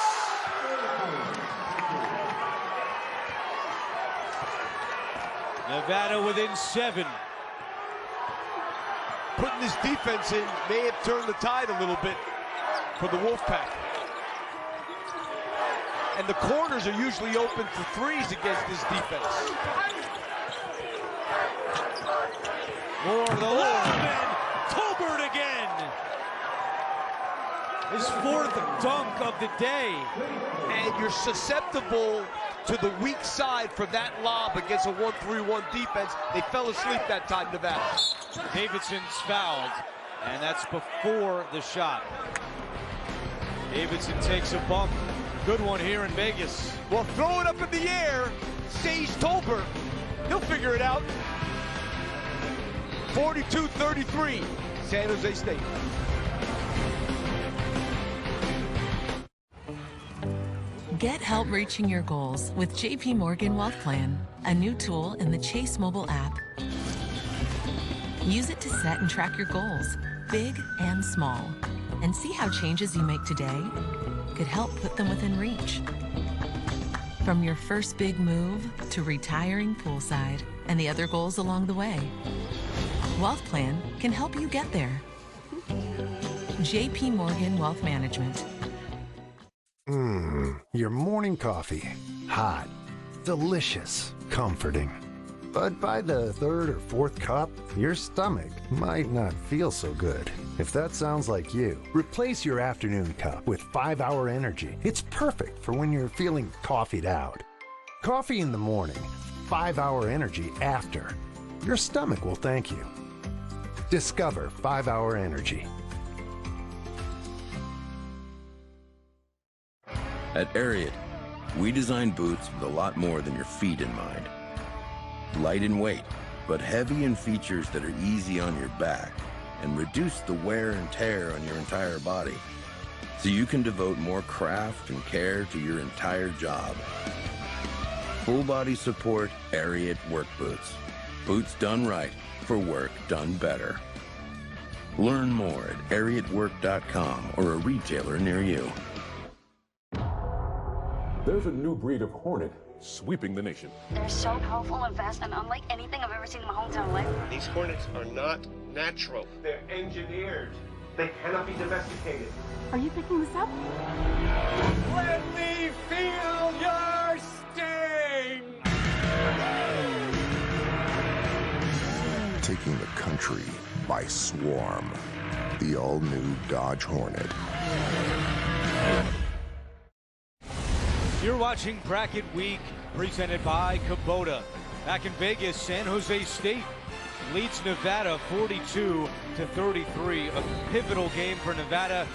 Nevada within 7. Putting this defense in may have turned the tide a little bit for the Wolfpack. And the corners are usually open for 3s against this defense. Moore, the left, and Tolbert again. His 4th dunk of the day. And you're susceptible to the weak side for that lob against a 1-3-1 defense. They fell asleep that time, Nevada. Davidson's fouled, and that's before the shot. Davidson takes a bump. Good one here in Vegas. Well, throw it up in the air. Sage Tolbert. He'll figure it out. 42-33, San Jose State. Get help reaching your goals with JP Morgan Wealth Plan, a new tool in the Chase mobile app. Use it to set and track your goals, big and small, and see how changes you make today could help put them within reach. From your first big move to retiring poolside and the other goals along the way, Wealth Plan can help you get there. JP Morgan Wealth Management. Your morning coffee. Hot, delicious, comforting. But by the third or fourth cup, your stomach might not feel so good. If that sounds like you, replace your afternoon cup with 5-Hour Energy. It's perfect for when you're feeling coffeeed out. Coffee in the morning, 5-Hour Energy after. Your stomach will thank you. Discover 5-Hour Energy. At Ariat, we design boots with a lot more than your feet in mind. Light in weight, but heavy in features that are easy on your back and reduce the wear and tear on your entire body, so you can devote more craft and care to your entire job. Full body support Ariat work boots. Boots done right for work done better. Learn more at ariatwork.com or a retailer near you. There's a new breed of hornet sweeping the nation. They're so powerful and fast and unlike anything I've ever seen in my whole entire life. These hornets are not natural. They're engineered. They cannot be domesticated. Are you picking this up? Let me feel your sting! Taking the country by swarm. The all-new Dodge Hornet. You're watching Bracket Week, presented by Kubota. Back in Vegas, San Jose State leads Nevada 42-33. A pivotal game for Nevada.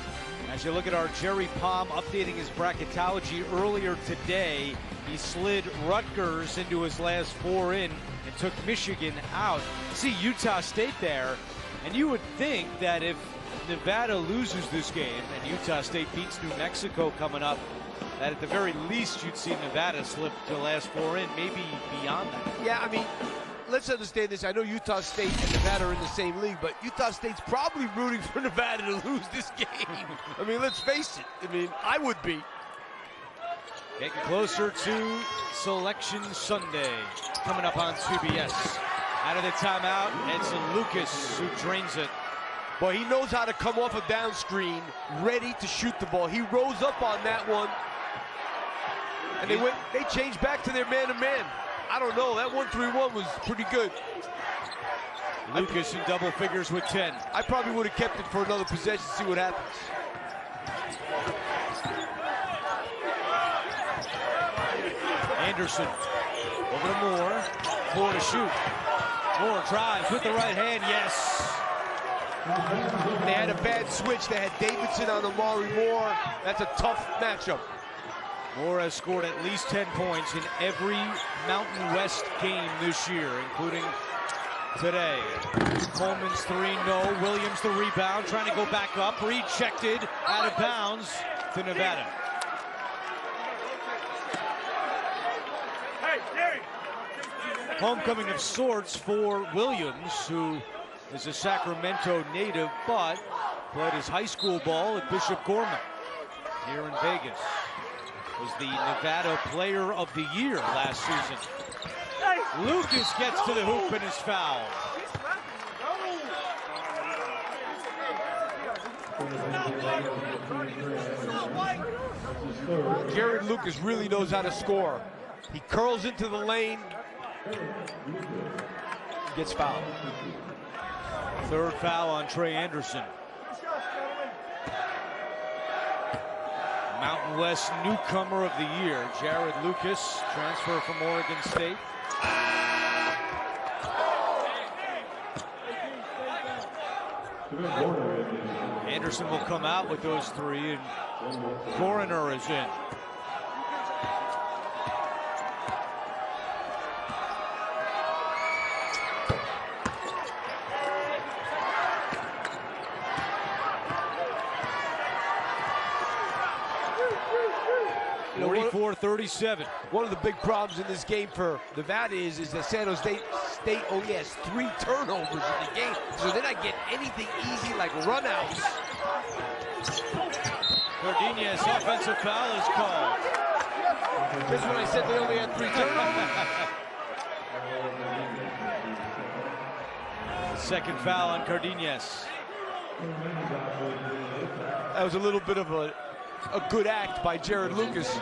As you look at our Jerry Palm updating his bracketology earlier today, he slid Rutgers into his last 4 in and took Michigan out. See Utah State there, and you would think that if Nevada loses this game and Utah State beats New Mexico coming up, that at the very least you'd see Nevada slip to the last 4 in, maybe beyond that. Yeah, I mean, let's understand this. I know Utah State and Nevada are in the same league, but Utah State's probably rooting for Nevada to lose this game. I mean, let's face it. I mean, I would be. Getting closer to Selection Sunday, coming up on CBS. Out of the timeout, Edson Lucas, who drains it. Boy, he knows how to come off a down screen, ready to shoot the ball. He rose up on that one. And they changed back to their man-to-man. I don't know, that 1-3-1 was pretty good. Lucas in double figures with 10. I probably would have kept it for another possession, see what happens. Anderson over to Moore. Moore to shoot. Moore drives with the right hand, yes. They had a bad switch. They had Davidson on Amari Moore. That's a tough matchup. Moore has scored at least 10 points in every Mountain West game this year, including today. Coleman's 3, no. Williams the rebound, trying to go back up. Rejected, out of bounds to Nevada. Homecoming of sorts for Williams, who is a Sacramento native, but played his high school ball at Bishop Gorman here in Vegas. Was the Nevada Player of the Year last season. Lucas gets to the hoop and is fouled. Jared Lucas really knows how to score. He curls into the lane, gets fouled. Third foul on Trey Anderson. Mountain West newcomer of the year, Jared Lucas, transfer from Oregon State. Anderson will come out with those 3, and Coroner is in. You know, 44-37. One of the big problems in this game for Nevada is that San Jose State only has 3 turnovers in the game, so they're not getting anything easy like runouts. Cardenas, offensive foul is called. Just when I said they only had 3 turnovers. Second foul on Cardenas. That was a little bit of a good act by Jared Lucas.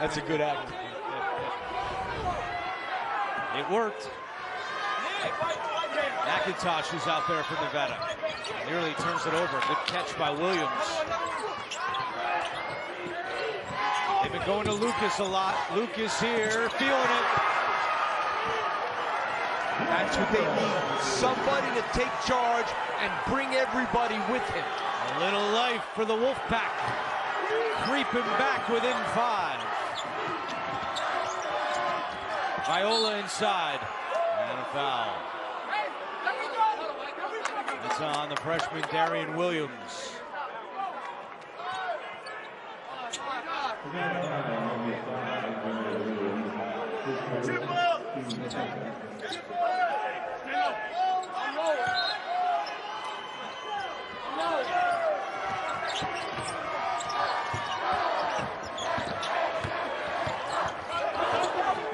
That's a good act. It worked. McIntosh is out there for Nevada. Nearly turns it over. Good catch by Williams. They've been going to Lucas a lot. Lucas here, feeling it. That's what they need. Somebody to take charge and bring everybody with him. A little life for the Wolfpack. Creeping back within 5. Viola inside. And a foul. It's on the freshman Darian Williams.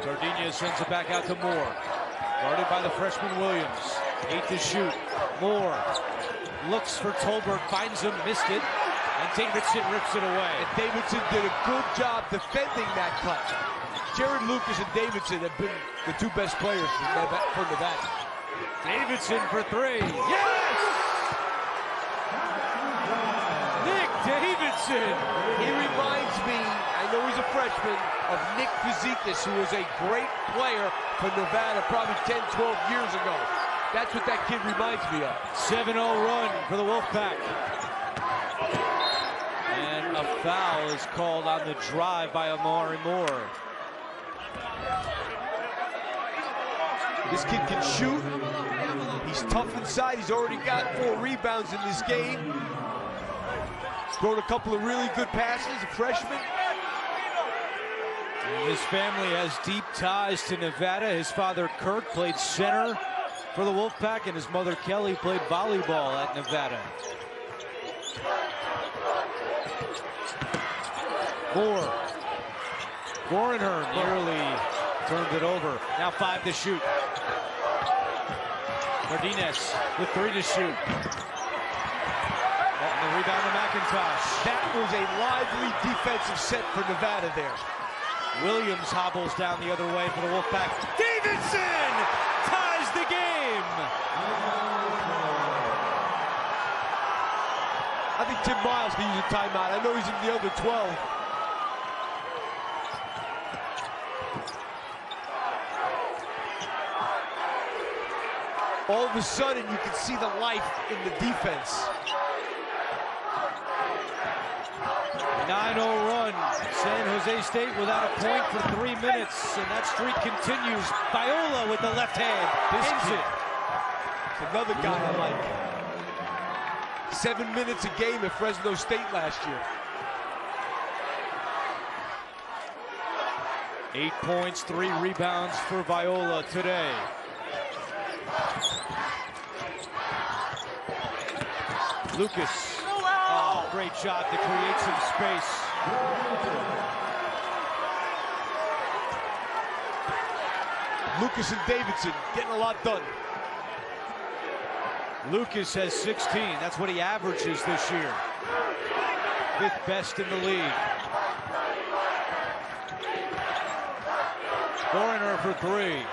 Cardenas sends it back out to Moore. Guarded by the freshman Williams. 8 to shoot. Moore looks for Tolbert, finds him, missed it, and Davidson rips it away. And Davidson did a good job defending that cut. Jared Lucas and Davidson have been the 2 best players for Nevada. Davidson for 3. Yes! Nick Davidson! He reminds me, I know he's a freshman, of Nick Fazekas, who was a great player for Nevada probably 10, 12 years ago. That's what that kid reminds me of. 7-0 run for the Wolfpack. And a foul is called on the drive by Amari Moore. This kid can shoot. He's tough inside. He's already got 4 rebounds in this game. Thrown a couple of really good passes, a freshman. His family has deep ties to Nevada. His father, Kurt, played center for the Wolfpack, and his mother, Kelly, played volleyball at Nevada. Moore. Foreigner nearly turned it over. Now 5 to shoot. Cardenas with 3 to shoot. And the rebound to McIntosh. That was a lively defensive set for Nevada there. Williams hobbles down the other way for the Wolfpack. Davidson ties the game. I think Tim Miles can use a timeout. I know he's in the under 12. All of a sudden, you can see the life in the defense. 9-0 run. San Jose State without a point for 3 minutes, and that streak continues. Viola with the left hand. Ends it. It's another guy I like. 7 minutes a game at Fresno State last year. 8 points, 3 rebounds for Viola today. Lucas. Oh, great job to create some space. Lucas and Davidson getting a lot done. Lucas has 16. That's what he averages this year. 5th best in the league. Foreigner for 3. Way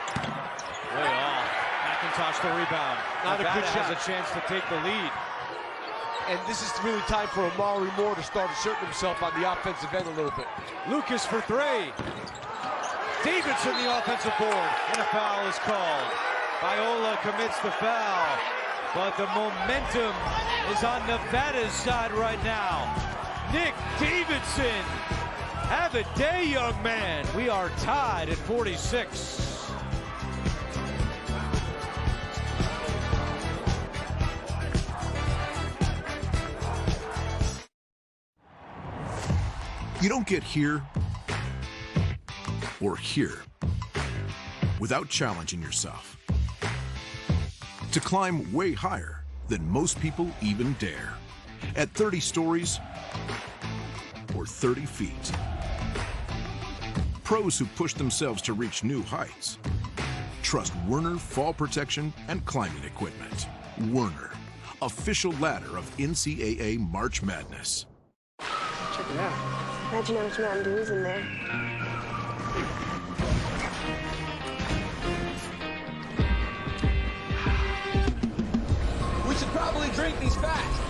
off. McIntosh the rebound. Not Nevada a good shot. has a chance to take the lead. And this is really time for Amari Moore to start asserting himself on the offensive end a little bit. Lucas for 3. Davidson the offensive board. And a foul is called. Viola commits the foul. But the momentum is on Nevada's side right now. Nick Davidson. Have a day, young man. We are tied at 46. You don't get here or here without challenging yourself to climb way higher than most people even dare. at 30 stories or 30 feet. Pros who push themselves to reach new heights trust Werner Fall Protection and Climbing Equipment. Werner, official ladder of NCAA March Madness. Check it out. Imagine how much Mountain Dew is in there. We should probably drink these fast.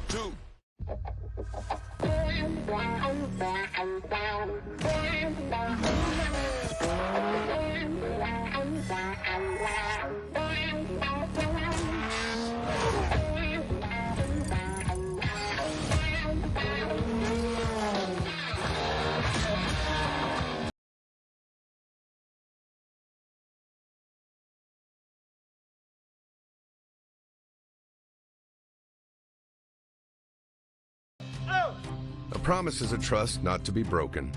Two. A promise is a trust not to be broken.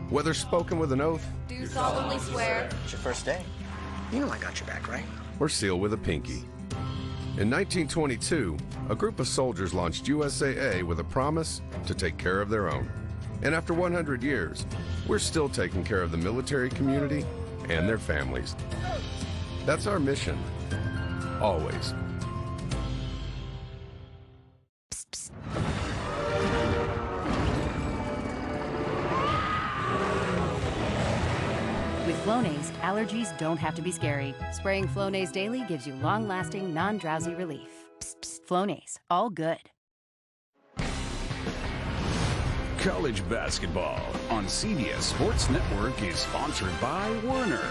Whether spoken with an oath, Do solemnly swear. It's your first day. You know I got your back, right? or sealed with a pinky. In 1922, a group of soldiers launched USAA with a promise to take care of their own. And after 100 years, we're still taking care of the military community and their families. That's our mission. Always. With Flonase, allergies don't have to be scary. Spraying Flonase daily gives you long-lasting, non-drowsy relief. Psst, psst. Flonase, all good. College basketball on CBS Sports Network is sponsored by Werner,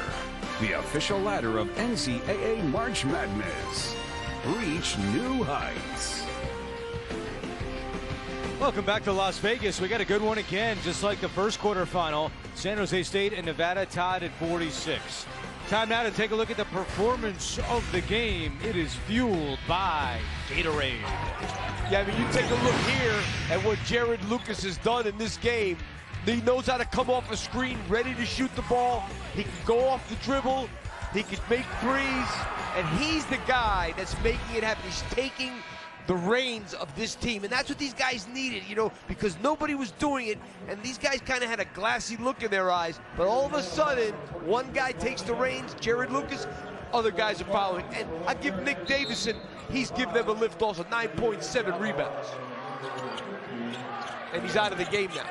the official ladder of NCAA March Madness. Reach new heights. Welcome back to Las Vegas. We got a good one again, just like the first quarterfinal. San Jose State and Nevada tied at 46. Time now to take a look at the performance of the game. It is fueled by Gatorade. Yeah, I mean, you take a look here at what Jared Lucas has done in this game. He knows how to come off a screen, ready to shoot the ball. He can go off the dribble. He can make threes. And he's the guy that's making it happen. He's taking the reins of this team, and that's what these guys needed, you know, because nobody was doing it, and these guys kind of had a glassy look in their eyes, but all of a sudden, one guy takes the reins, Jared Lucas, other guys are following, and I give Nick Davison, he's given them a lift also, 9.7 rebounds, and he's out of the game now.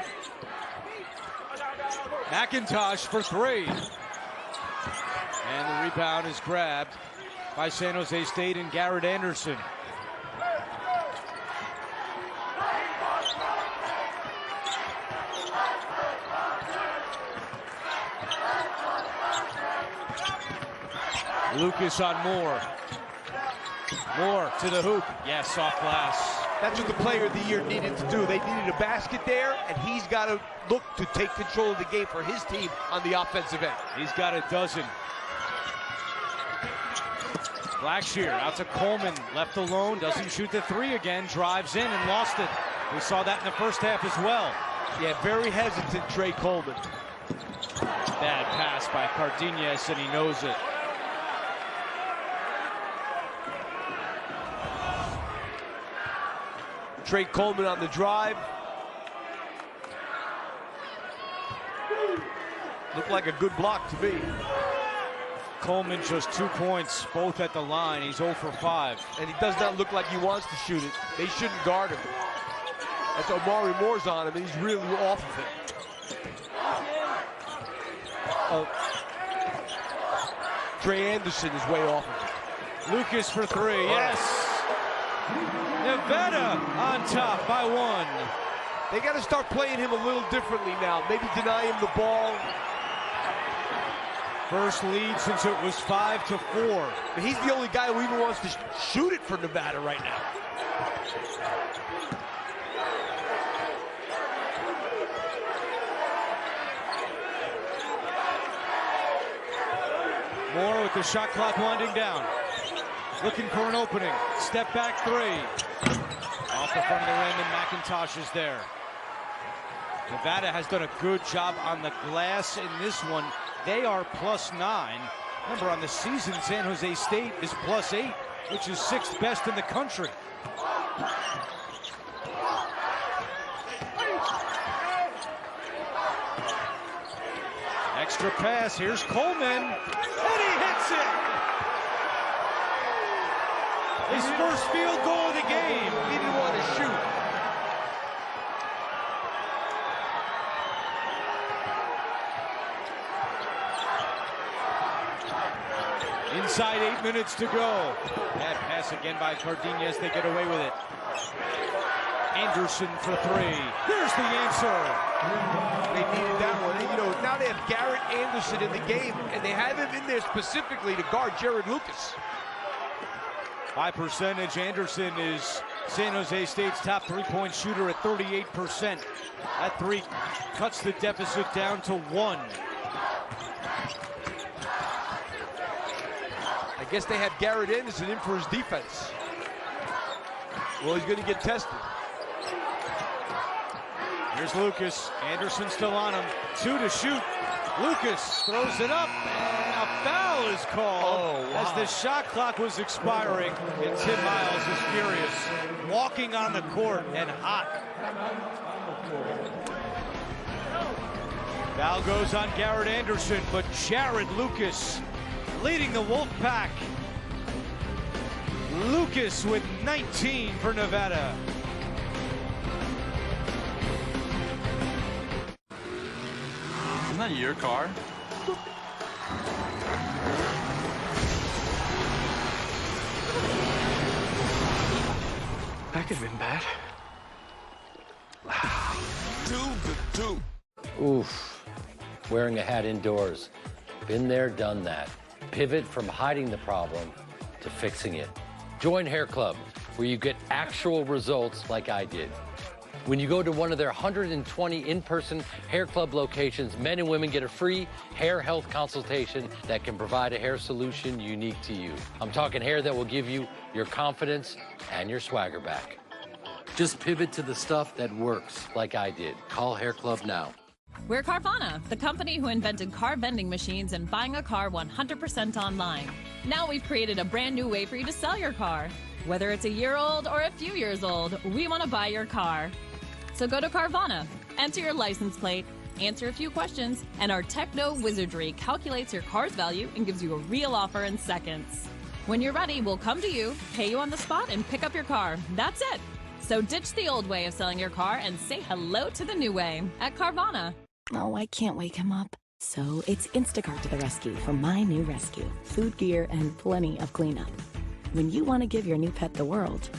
McIntosh for three, and the rebound is grabbed by San Jose State and Garrett Anderson. Lucas on Moore. Moore to the hoop. Yes, off glass. That's what the player of the year needed to do. They needed a basket there, and he's got to look to take control of the game for his team on the offensive end. He's got a dozen. Blackshear out to Coleman, left alone, doesn't shoot the three again, drives in and lost it. We saw that in the first half as well. Yeah, very hesitant, Trey Coleman. Bad pass by Cardenas, and he knows it. Trey Coleman on the drive. Looked like a good block to me. Coleman just 2 points, both at the line. He's 0 for 5. And he does not look like he wants to shoot it. They shouldn't guard him. That's Omari Moore's on him, and he's really off of him. Trey Anderson is way off of him. Lucas for three, yes. Nevada on top by 1. They got to start playing him a little differently now. Maybe deny him the ball. First lead since it was 5-4. But he's the only guy who even wants to shoot it for Nevada right now. Moore with the shot clock winding down. Looking for an opening. Step back three. Off the front of the rim, and McIntosh is there. Nevada has done a good job on the glass in this one. They are +9. Remember, on the season, San Jose State is +8. which is 6th best in the country. Extra pass, here's Coleman, and he hits it! His first field goal of the game. He didn't want to shoot. Inside 8 minutes to go. Bad pass again by Cardenas. They get away with it. Anderson for 3. There's the answer. They needed that one. And, you know, now they have Garrett Anderson in the game, and they have him in there specifically to guard Jared Lucas. By percentage, Anderson is San Jose State's top three-point shooter at 38%. That 3 cuts the deficit down to 1. I guess they had Garrett Anderson in for his defense. Well, he's going to get tested. Here's Lucas. Anderson still on him. 2 to shoot. Lucas throws it up, and a foul is called as the shot clock was expiring, and Tim Miles is furious. Walking on the court and hot. Foul goes on Garrett Anderson, but Jared Lucas leading the Wolfpack. Lucas with 19 for Nevada. Isn't that your car? That could have been bad. Oof. Wearing a hat indoors. Been there, done that. Pivot from hiding the problem to fixing it. Join Hair Club, where you get actual results like I did. When you go to one of their 120 in-person Hair Club locations, men and women get a free hair health consultation that can provide a hair solution unique to you. I'm talking hair that will give you your confidence and your swagger back. Just pivot to the stuff that works, like I did. Call Hair Club now. We're Carvana, the company who invented car vending machines and buying a car 100% online. Now we've created a brand new way for you to sell your car. Whether it's a year old or a few years old, we want to buy your car. So go to Carvana, enter your license plate, answer a few questions, and our techno wizardry calculates your car's value and gives you a real offer in seconds. When you're ready, we'll come to you, pay you on the spot, and pick up your car. That's it. So ditch the old way of selling your car and say hello to the new way at Carvana. Oh, I can't wake him up. So it's Instacart to the rescue for my new rescue. Food, gear, and plenty of cleanup. When you want to give your new pet the world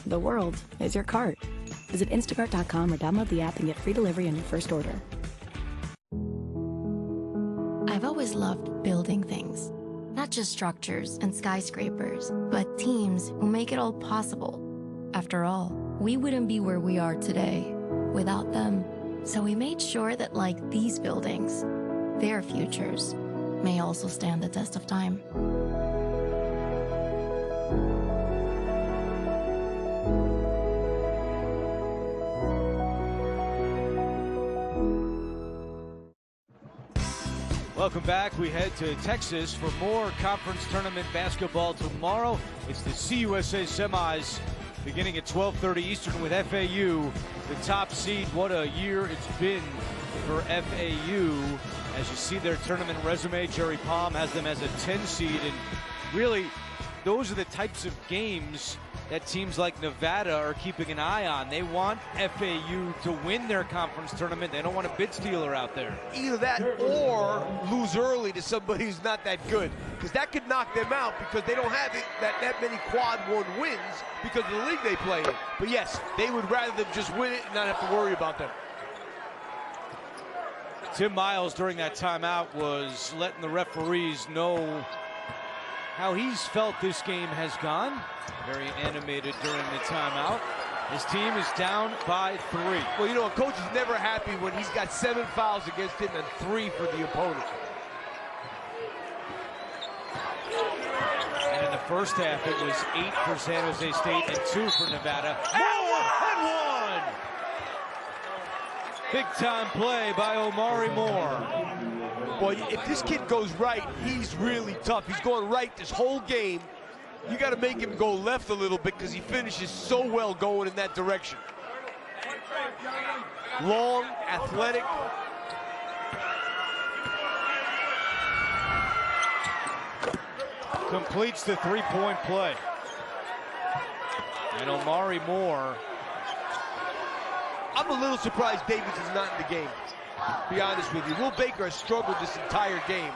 is your cart. Visit instacart.com or download the app and get free delivery on your first order. I've always loved building things. Not just structures and skyscrapers, but teams who make it all possible. After all, we wouldn't be where we are today without them. So we made sure that, like these buildings, their futures may also stand the test of time. Welcome back. We head to Texas for more conference tournament basketball tomorrow. It's the CUSA semis beginning at 12:30 Eastern with FAU, the top seed. What a year it's been for FAU. As you see their tournament resume, Jerry Palm has them as a 10 seed. And really, those are the types of games that teams like Nevada are keeping an eye on. They want FAU to win their conference tournament. They don't want a bid stealer out there. Either that or lose early to somebody who's not that good, because that could knock them out because they don't have that many quad one wins because of the league they play in. But yes, they would rather them just win it and not have to worry about them. Tim Miles during that timeout was letting the referees know how he's felt this game has gone. Very animated during the timeout. His team is down by 3. Well, you know, a coach is never happy when he's got 7 fouls against him and 3 for the opponent. And in the first half, it was 8 for San Jose State and 2 for Nevada. Moore and 1! Big time play by Omari Moore. Boy, if this kid goes right, he's really tough. He's going right this whole game. You got to make him go left a little bit because he finishes so well going in that direction. Long, athletic. Completes the three-point play. And Omari Moore. I'm a little surprised Davis is not in the game, to be honest with you. Will Baker has struggled this entire game.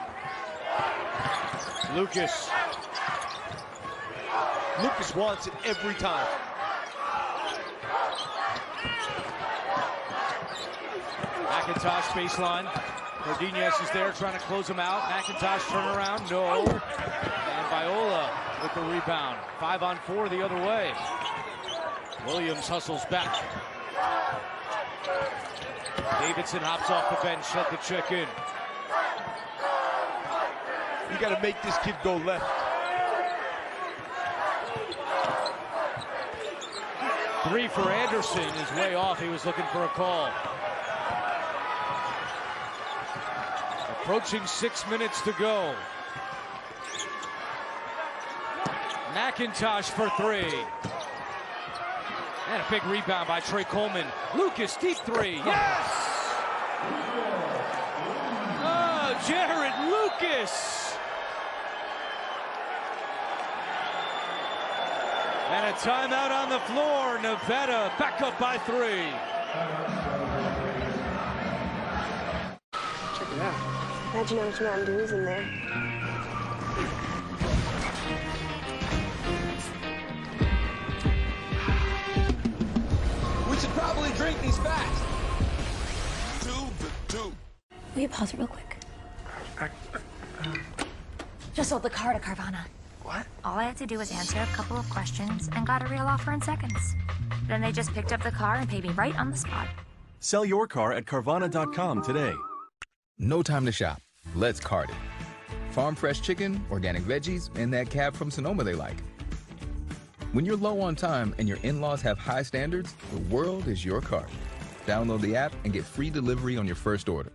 Lucas wants it every time. McIntosh baseline. Cardinez is there trying to close him out. McIntosh turnaround, no. And Viola with the rebound. 5-on-4 the other way. Williams hustles back. Davidson hops off the bench, let the check in. You got to make this kid go left. Three for Anderson is way off. He was looking for a call. Approaching 6 minutes to go. McIntosh for three. And a big rebound by Trey Coleman. Lucas, deep three. Yes! Oh, Jared Lucas! And a timeout on the floor. Nevada back up by three. Check it out. Imagine how much Mountain Dew is in there. We should probably drink these fast. Will you pause it real quick? Just sold the car to Carvana. What? All I had to do was answer a couple of questions and got a real offer in seconds. Then they just picked up the car and paid me right on the spot. Sell your car at Carvana.com today. No time to shop. Let's cart it. Farm fresh chicken, organic veggies, and that cab from Sonoma they like. When you're low on time and your in-laws have high standards, the world is your cart. Download the app and get free delivery on your first order.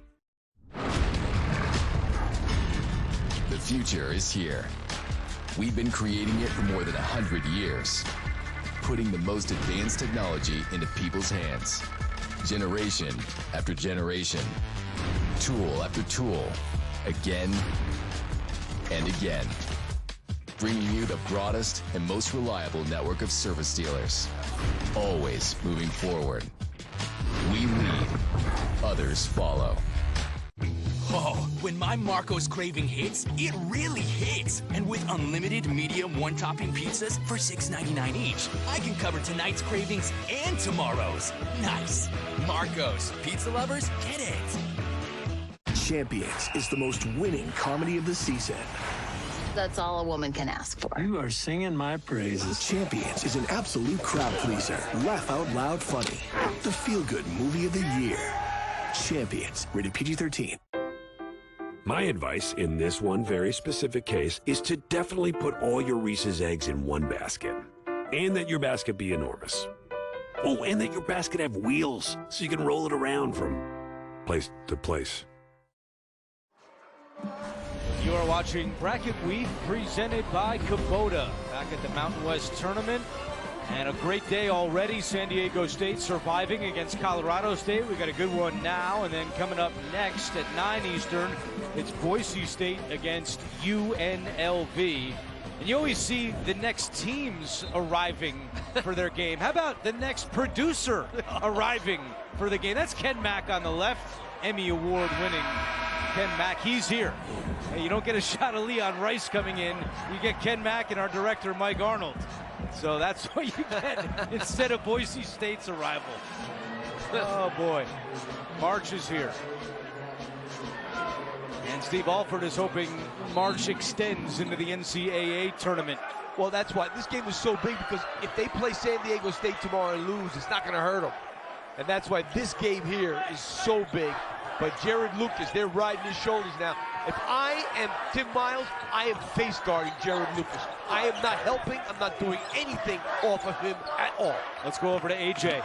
The future is here. We've been creating it for more than 100 years, putting the most advanced technology into people's hands, generation after generation, tool after tool, again and again, bringing you the broadest and most reliable network of service dealers, always moving forward. We lead, others follow. Oh, when my Marco's craving hits, it really hits. And with unlimited medium one-topping pizzas for $6.99 each, I can cover tonight's cravings and tomorrow's. Nice. Marco's. Pizza lovers, get it. Champions is the most winning comedy of the season. That's all a woman can ask for. You are singing my praises. Champions is an absolute crowd pleaser. Laugh out loud funny. The feel-good movie of the year. Champions. Rated PG-13. My advice in this one very specific case is to definitely put all your Reese's eggs in one basket. And that your basket be enormous. Oh, and that your basket have wheels so you can roll it around from place to place. You are watching Bracket Week presented by Kubota back at the Mountain West Tournament. And a great day already. San Diego State surviving against Colorado State. We got a good one now. And then coming up next at 9 Eastern, it's Boise State against UNLV. And you always see the next teams arriving for their game. How about the next producer arriving for the game? That's Ken Mack on the left, Emmy Award winning Ken Mack. He's here. Hey, you don't get a shot of Leon Rice coming in. You get Ken Mack and our director, Mike Arnold. So that's what you get instead of Boise State's arrival. Oh, boy. March is here. And Steve Alford is hoping March extends into the NCAA tournament. Well, that's why this game is so big, because if they play San Diego State tomorrow and lose, it's not going to hurt them. And that's why this game here is so big. But Jared Lucas, they're riding his shoulders now. If I am Tim Miles, I am face guarding Jared Lucas. I am not helping. I'm not doing anything off of him at all. Let's go over to AJ.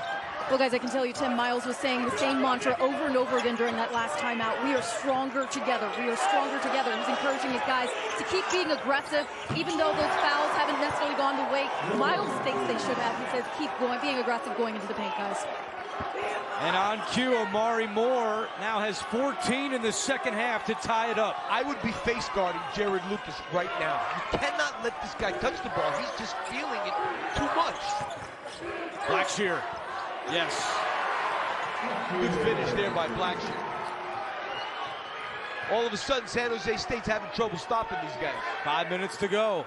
Well, guys, I can tell you Tim Miles was saying the same mantra over and over again during that last timeout. We are stronger together. We are stronger together. He's encouraging his guys to keep being aggressive, even though those fouls haven't necessarily gone the way Miles thinks they should have. He says keep going, being aggressive going into the paint, guys. And on cue, Amari Moore now has 14 in the second half to tie it up. I would be face guarding Jared Lucas right now. You cannot let this guy touch the ball. He's just feeling it too much. Blackshear. Yes. Good finish there by Blackshear. All of a sudden, San Jose State's having trouble stopping these guys. 5 minutes to go.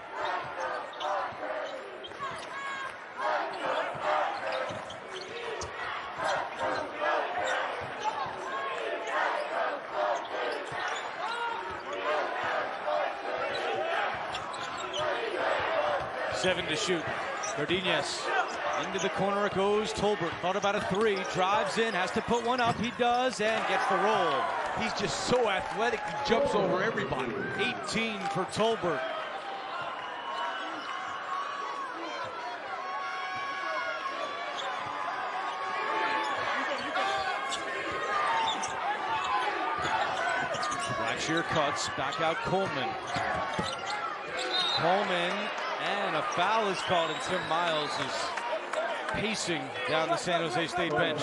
Seven to shoot. Gardenias. Into the corner it goes. Tolbert thought about a three. Drives in, has to put one up. He does, and gets the roll. He's just so athletic. He jumps over everybody. 18 for Tolbert. Blackshear cuts. Back out Coleman. Coleman. And a foul is called, and Tim Miles is pacing down the San Jose State bench.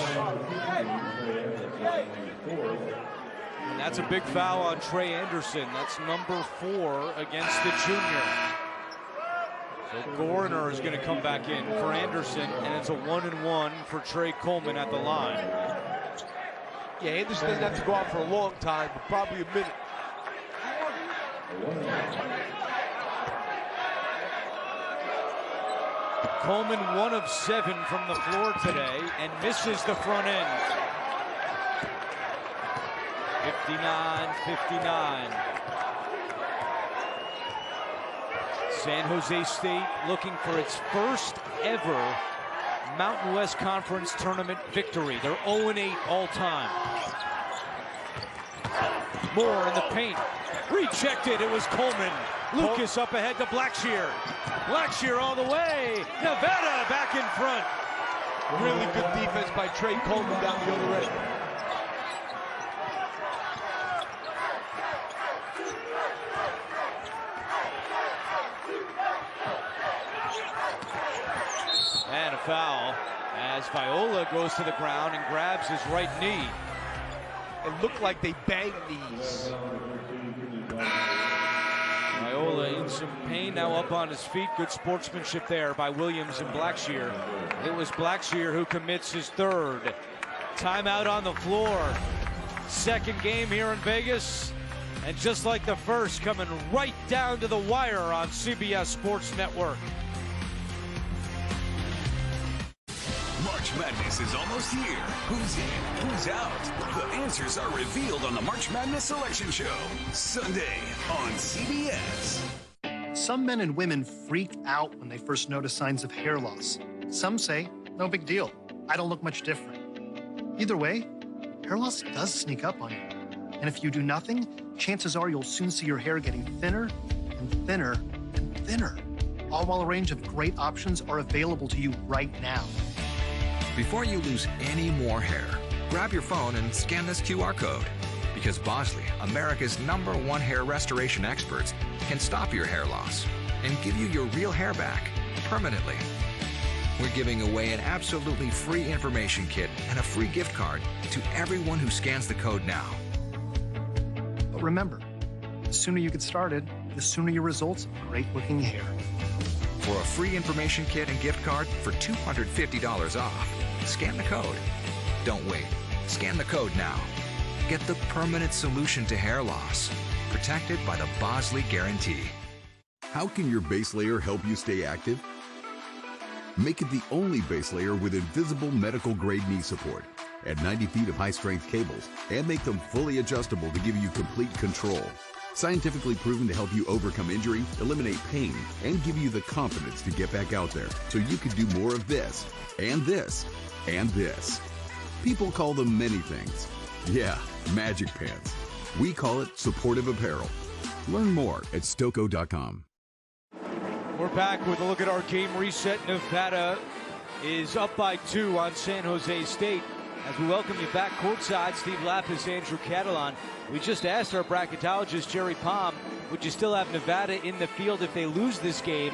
And that's a big foul on Trey Anderson. That's number 4 against the junior. So Gorner is going to come back in for Anderson, and it's a 1-and-1 for Trey Coleman at the line. Yeah, Anderson doesn't have to go out for a long time, but probably a minute. Coleman 1 of 7 from the floor today and misses the front end. 59-59. San Jose State looking for its first ever Mountain West Conference tournament victory. They're 0-8 all time. Moore in the paint. Rejected. It was Coleman. Lucas up ahead to Blackshear. Blackshear all the way. Nevada back in front. Really good defense by Trey Coleman down the other end. And a foul as Viola goes to the ground and grabs his right knee. It looked like they banged knees. Viola in some pain, now up on his feet. Good sportsmanship there by Williams and Blackshear. It was Blackshear who commits his third. Timeout on the floor. Second game here in Vegas. And just like the first, coming right down to the wire on CBS Sports Network. March Madness is almost here. Who's in? Who's out? The answers are revealed on the March Madness Selection Show, Sunday on CBS. Some men and women freak out when they first notice signs of hair loss. Some say, no big deal. I don't look much different. Either way, hair loss does sneak up on you. And if you do nothing, chances are you'll soon see your hair getting thinner and thinner and thinner. All while a range of great options are available to you right now. Before you lose any more hair, grab your phone and scan this QR code. Because Bosley, America's #1 hair restoration experts, can stop your hair loss and give you your real hair back permanently. We're giving away an absolutely free information kit and a free gift card to everyone who scans the code now. But remember, the sooner you get started, the sooner your results of great-looking hair. For a free information kit and gift card for $250 off, scan the code. Don't wait. Scan the code now. Get the permanent solution to hair loss. Protected by the Bosley Guarantee. How can your base layer help you stay active? Make it the only base layer with invisible medical grade knee support. Add 90 feet of high strength cables and make them fully adjustable to give you complete control. Scientifically proven to help you overcome injury, eliminate pain, and give you the confidence to get back out there so you can do more of this, and this, and this. People call them many things. Yeah, magic pants. We call it supportive apparel. Learn more at Stoco.com. We're back with a look at our game reset. Nevada is up by 2 on San Jose State. As we welcome you back courtside, Steve Lapis, Andrew Catalan. We just asked our bracketologist, Jerry Palm, would you still have Nevada in the field if they lose this game?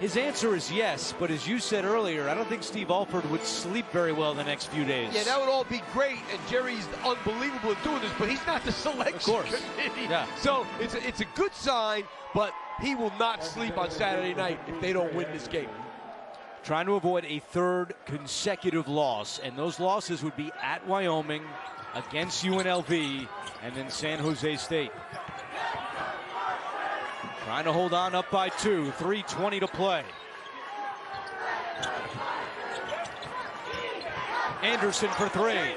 His answer is yes, but as you said earlier, I don't think Steve Alford would sleep very well the next few days. Yeah, that would all be great, and Jerry's unbelievable at doing this, but he's not the selection committee. Yeah. So it's a good sign, but he will not sleep on Saturday night if they don't win this game. Trying to avoid a third consecutive loss, and those losses would be at Wyoming, against UNLV, and then San Jose State. Trying to hold on up by 2, 3:20 to play. Anderson for 3.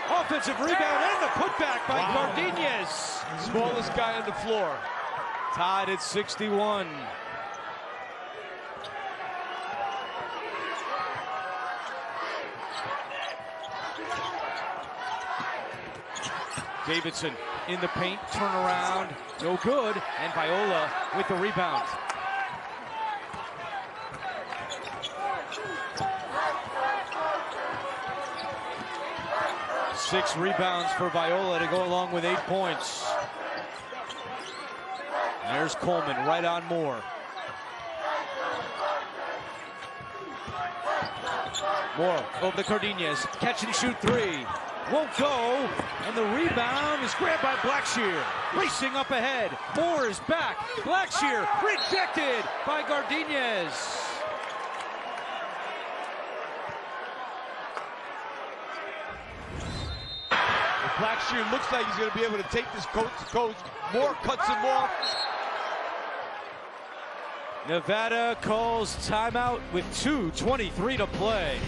Offensive rebound and the putback by Cardenas. Smallest guy on the floor. Tied at 61. Davidson in the paint, turnaround, no good, and Viola with the rebound. Six rebounds for Viola to go along with 8 points. There's Coleman right on Moore. Moore over the Cardenas, catch and shoot 3. Won't go, and the rebound is grabbed by Blackshear. Racing up ahead, Moore is back. Blackshear rejected by Cardenas. Blackshear looks like he's going to be able to take this coast to coast. Moore cuts him off. Nevada calls timeout with 2:23 to play.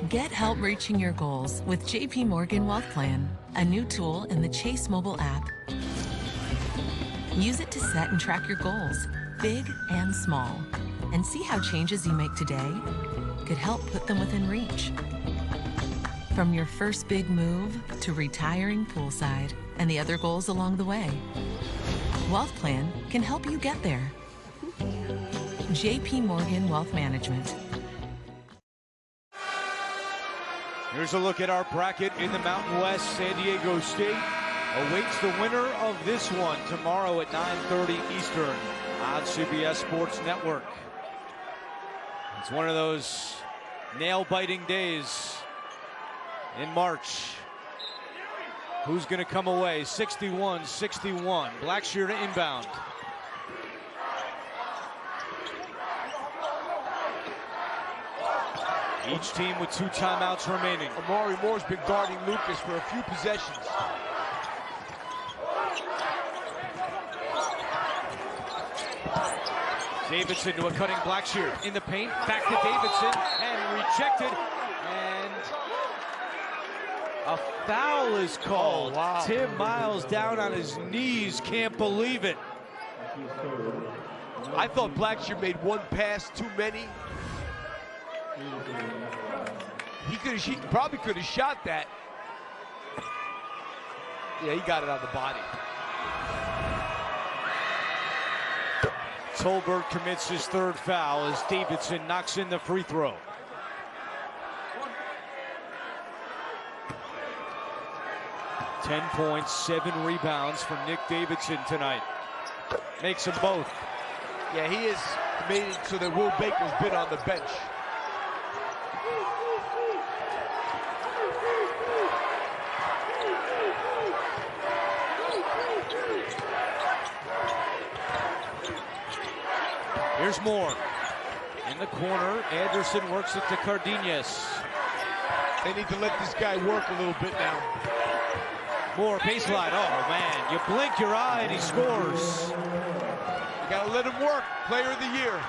Get help reaching your goals with JP Morgan Wealth Plan, a new tool in the Chase mobile app. Use it to set and track your goals, big and small, and see how changes you make today could help put them within reach. From your first big move to retiring poolside and the other goals along the way, Wealth Plan can help you get there. JP Morgan Wealth Management. Here's a look at our bracket in the Mountain West. San Diego State awaits the winner of this one tomorrow at 9:30 Eastern on CBS Sports Network. It's one of those nail-biting days in March. Who's going to come away? 61-61. Blackshear to inbound. Each team with 2 timeouts remaining. Amari Moore's been guarding Lucas for a few possessions. Davidson to a cutting Blackshear in the paint. Back to Davidson and rejected. And a foul is called. Oh, wow. Tim Miles down on his knees. Can't believe it. I thought Blackshear made one pass too many. He probably could have shot that. Yeah, he got it on the body. Tolbert commits his 3rd foul as Davidson knocks in the free throw. Ten points, 7 rebounds from Nick Davidson tonight. Makes them both. Yeah, he has made it so that Will Baker's been on the bench. Here's Moore. In the corner, Anderson works it to Cardenas. They need to let this guy work a little bit now. Moore, baseline. Oh, man. You blink your eye and he scores. You got to let him work. Player of the year.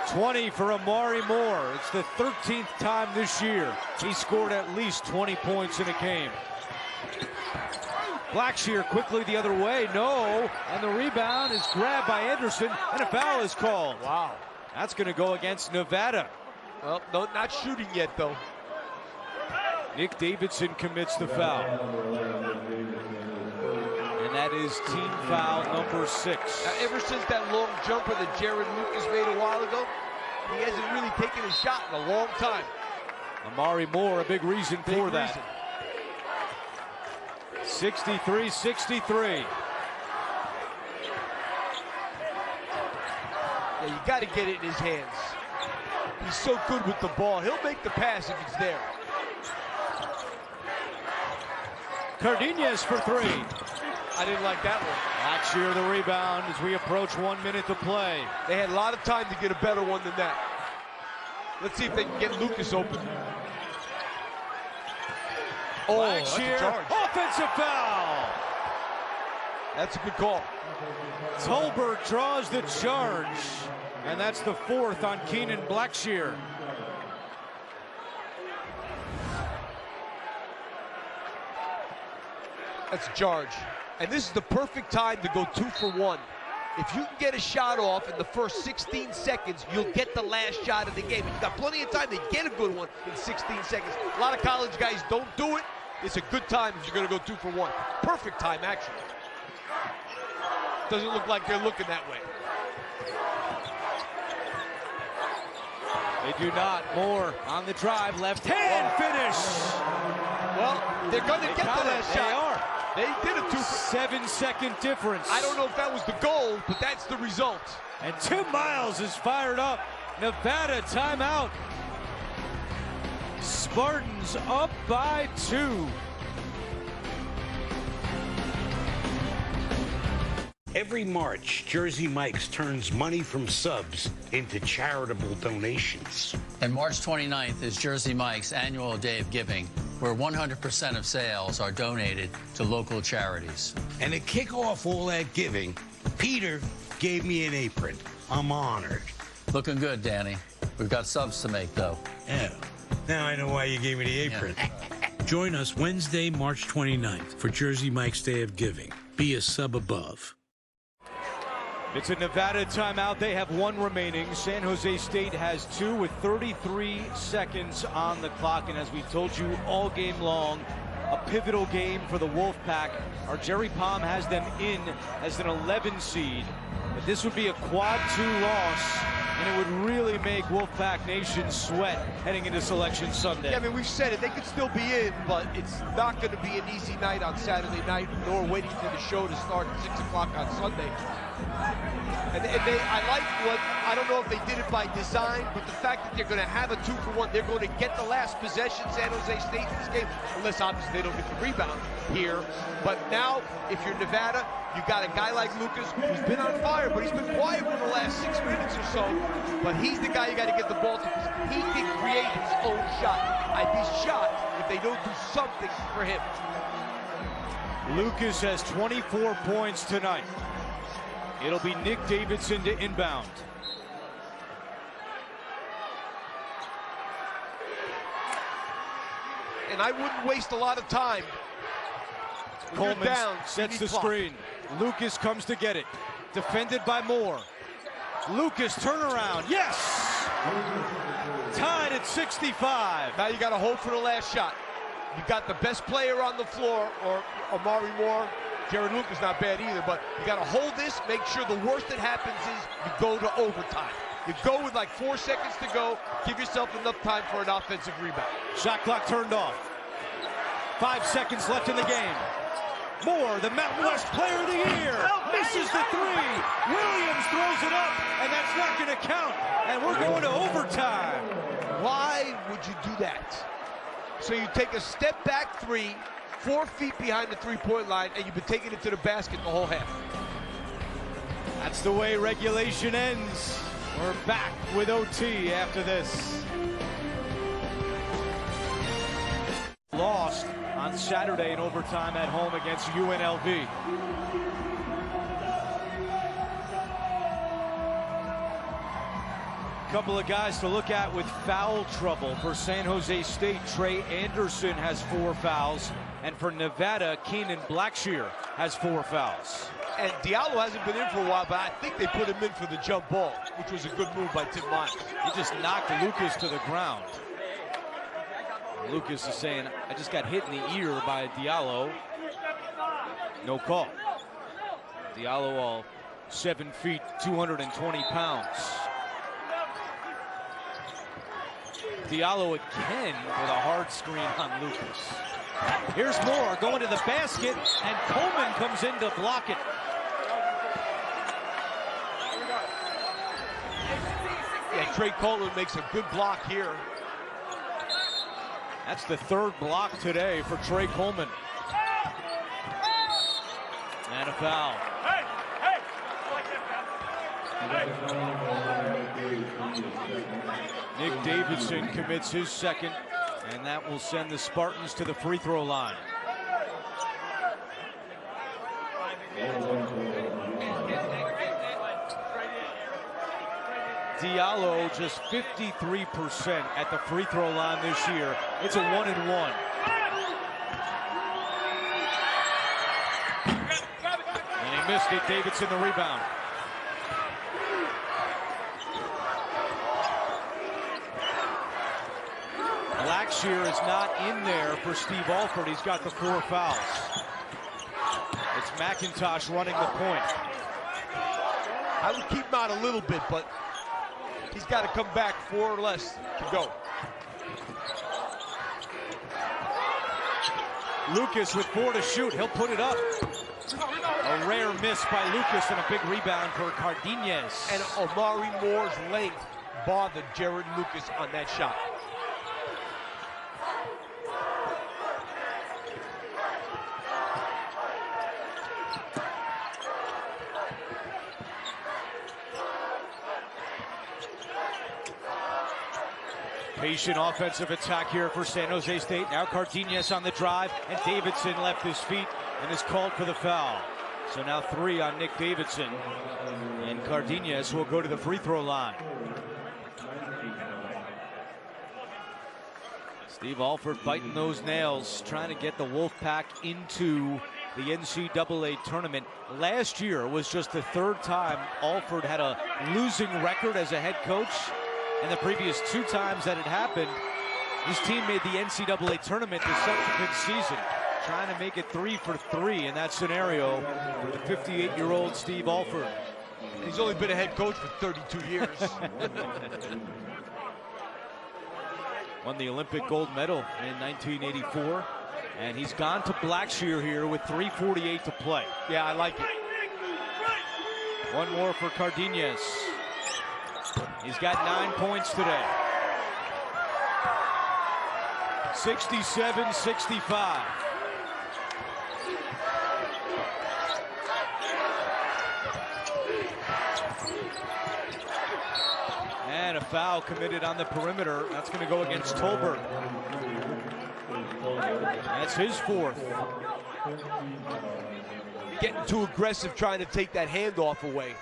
20 for Amari Moore. It's the 13th time this year he scored at least 20 points in a game. Blackshear quickly the other way. No. And the rebound is grabbed by Anderson, and a foul is called. Wow. That's going to go against Nevada. Well, no, not shooting yet, though. Nick Davidson commits the foul. And that is team foul number 6. Now, ever since that long jumper that Jared Lucas made a while ago, he hasn't really taken a shot in a long time. Amari Moore, a big reason for that. 63-63. Yeah, you got to get it in his hands. He's so good with the ball. He'll make the pass if it's there. Cardenas for 3. I didn't like that one. Blackshear the rebound as we approach 1 minute to play. They had a lot of time to get a better one than that. Let's see if they can get Lucas open. Oh, Blackshear, offensive foul. That's a good call. Tolbert draws the charge, and that's the 4th on Keenan Blackshear. That's a charge. And this is the perfect time to go 2 for 1. If you can get a shot off in the first 16 seconds, you'll get the last shot of the game. You've got plenty of time to get a good one in 16 seconds. A lot of college guys don't do it. It's a good time if you're going to go 2 for 1. Perfect time, actually. Doesn't look like they're looking that way. They do not. Moore on the drive, left hand finish. Well, they're going to get the last shot. They are. They did a 7-second difference. I don't know if that was the goal, but that's the result. And Tim Miles is fired up. Nevada timeout. Spartans up by 2. Every March, Jersey Mike's turns money from subs into charitable donations. And March 29th is Jersey Mike's annual day of giving, where 100% of sales are donated to local charities. And to kick off all that giving, Peter gave me an apron. I'm honored. Looking good, Danny. We've got subs to make, though. Yeah. Now I know why you gave me the apron. Join us Wednesday, March 29th for Jersey Mike's Day of Giving. Be a sub above. It's a Nevada timeout. They have 1 remaining. San Jose State has 2 with 33 seconds on the clock. And as we told you all game long, a pivotal game for the Wolfpack. Our Jerry Palm has them in as an 11 seed. But this would be a quad 2 loss, and it would really make Wolfpack Nation sweat heading into Selection Sunday. Yeah, I mean, we've said it. They could still be in, but it's not going to be an easy night on Saturday night, nor waiting for the show to start at 6 o'clock on Sunday. And I like what, I don't know if they did it by design, but the fact that they're going to have a 2 for 1, they're going to get the last possession, San Jose State, in this game, unless obviously they don't get the rebound here. But now, if you're Nevada, you got a guy like Lucas who's been on fire, but he's been quiet for the last 6 minutes or so. But he's the guy you got to get the ball to, because he can create his own shot. I'd be shocked if they don't do something for him. Lucas has 24 points tonight. It'll be Nick Davidson to inbound. And I wouldn't waste a lot of time. Coleman down, sets the clock. screen. Lucas comes to get it. Defended by Moore. Lucas turnaround. Yes! Tied at 65. Now you got to hope for the last shot. You got the best player on the floor, or Amari Moore. Jared Lucas not bad either, but you got to hold this, make sure the worst that happens is you go to overtime. You go with like 4 seconds to go, give yourself enough time for an offensive rebound. Shot clock turned off. 5 seconds left in the game. Moore, the Mountain West Player of the Year, misses the 3. Williams throws it up, and that's not going to count. And we're going to overtime. Why would you do that? So you take a step back 3, 4 feet behind the three-point line, and you've been taking it to the basket the whole half. That's the way regulation ends. We're back with OT after this. Lost on Saturday in overtime at home against UNLV. Couple of guys to look at with foul trouble. For San Jose State, Trey Anderson has 4 fouls. And for Nevada, Keenan Blackshear has 4 fouls. And Diallo hasn't been in for a while, but I think they put him in for the jump ball, which was a good move by Tim Miles. He just knocked Lucas to the ground. Lucas is saying, I just got hit in the ear by Diallo. No call. Diallo, all 7 feet, 220 pounds. Diallo again with a hard screen on Lucas. Here's Moore going to the basket, and Coleman comes in to block it. Yeah, Trey Coleman makes a good block here. That's the third block today for Trey Coleman. And a foul. Nick Davidson commits his second, and that will send the Spartans to the free throw line. Diallo just 53% at the free throw line this year. It's a 1-and-1. And he missed it. Davidson the rebound. Blackshear is not in there for Steve Alford. He's got the 4 fouls. It's McIntosh running the point. I would keep him out a little bit, but he's got to come back 4 or less to go. Lucas with 4 to shoot. He'll put it up. A rare miss by Lucas and a big rebound for Cardenas. And Omari Moore's length bothered Jared Lucas on that shot. Patient offensive attack here for San Jose State. Now Cardenas on the drive, and Davidson left his feet and is called for the foul. So now 3 on Nick Davidson, and Cardenas will go to the free throw line. Steve Alford biting those nails, trying to get the Wolfpack into the NCAA tournament. Last year was just the 3rd time Alford had a losing record as a head coach. And the previous 2 times that it happened, his team made the NCAA tournament the subsequent season, trying to make it 3 for 3 in that scenario for the 58-year-old Steve Alford. He's only been a head coach for 32 years. Won the Olympic gold medal in 1984, and he's gone to Blackshear here with 3:48 to play. Yeah, I like it. One more for Cardenas. He's got 9 points today. 67-65. And a foul committed on the perimeter. That's going to go against Tolbert. That's his 4th. Getting too aggressive trying to take that handoff away.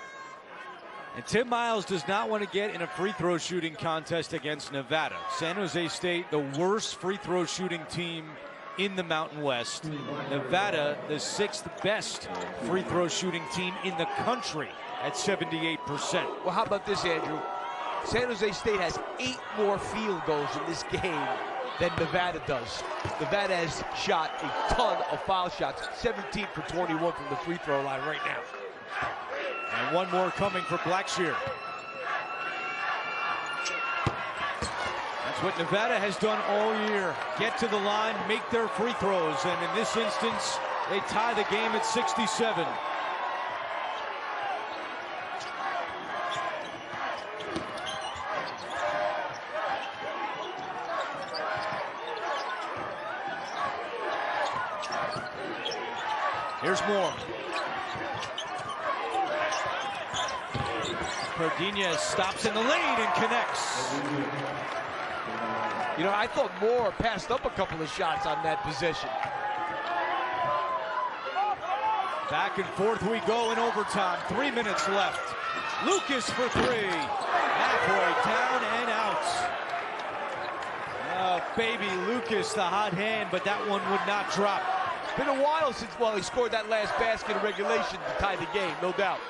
And Tim Miles does not want to get in a free throw shooting contest against Nevada. San Jose State, the worst free throw shooting team in the Mountain West. Nevada, the 6th best free throw shooting team in the country at 78%. Well, how about this, Andrew? San Jose State has 8 more field goals in this game than Nevada does. Nevada has shot a ton of foul shots, 17 for 21 from the free throw line right now. And one more coming for Blackshear. That's what Nevada has done all year. Get to the line, make their free throws. And in this instance, they tie the game at 67. Here's Moore. Cardenas stops in the lane and connects. You know, I thought Moore passed up a couple of shots on that possession. Back and forth we go in overtime. 3 minutes left. Lucas for 3. Halfway down and out. Oh, baby Lucas, the hot hand, but that one would not drop. It's been a while since, well, he scored that last basket in regulation to tie the game, no doubt.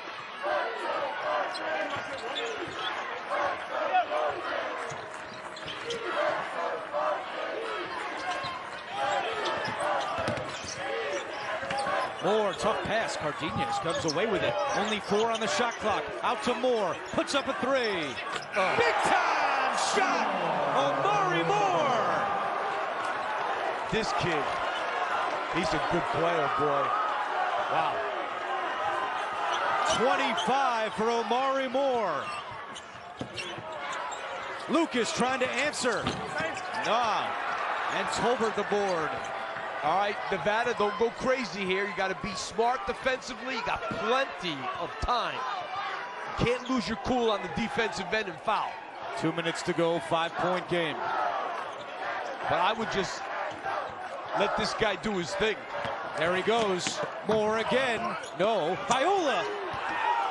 Moore, tough pass. Cardenas comes away with it. Only 4 on the shot clock. Out to Moore. Puts up a 3. Big time shot. Omari Moore. This kid, he's a good player, boy. Wow. 25 for Omari Moore. Lucas trying to answer. Nah. And Tolbert the board. All right, Nevada, don't go crazy here. You got to be smart defensively. You got plenty of time. You can't lose your cool on the defensive end and foul. 2 minutes to go, 5-point game. But I would just let this guy do his thing. There he goes. Moore again. No. Viola.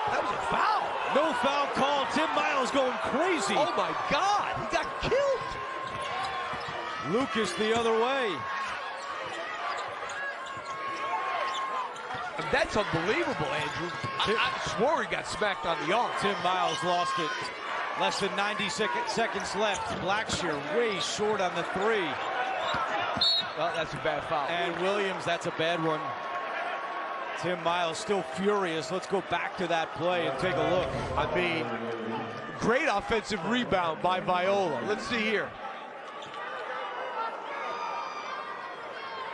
That was a foul. No foul call. Tim Miles going crazy. Oh, my God. He got killed. Lucas the other way. That's unbelievable, Andrew. I swore he got smacked on the arm. Tim Miles lost it. Less than 90 seconds left. Blackshear way short on the 3. Well, that's a bad foul. And Williams, that's a bad one. Tim Miles still furious. Let's go back to that play and take a look. I mean, great offensive rebound by Viola. Let's see here.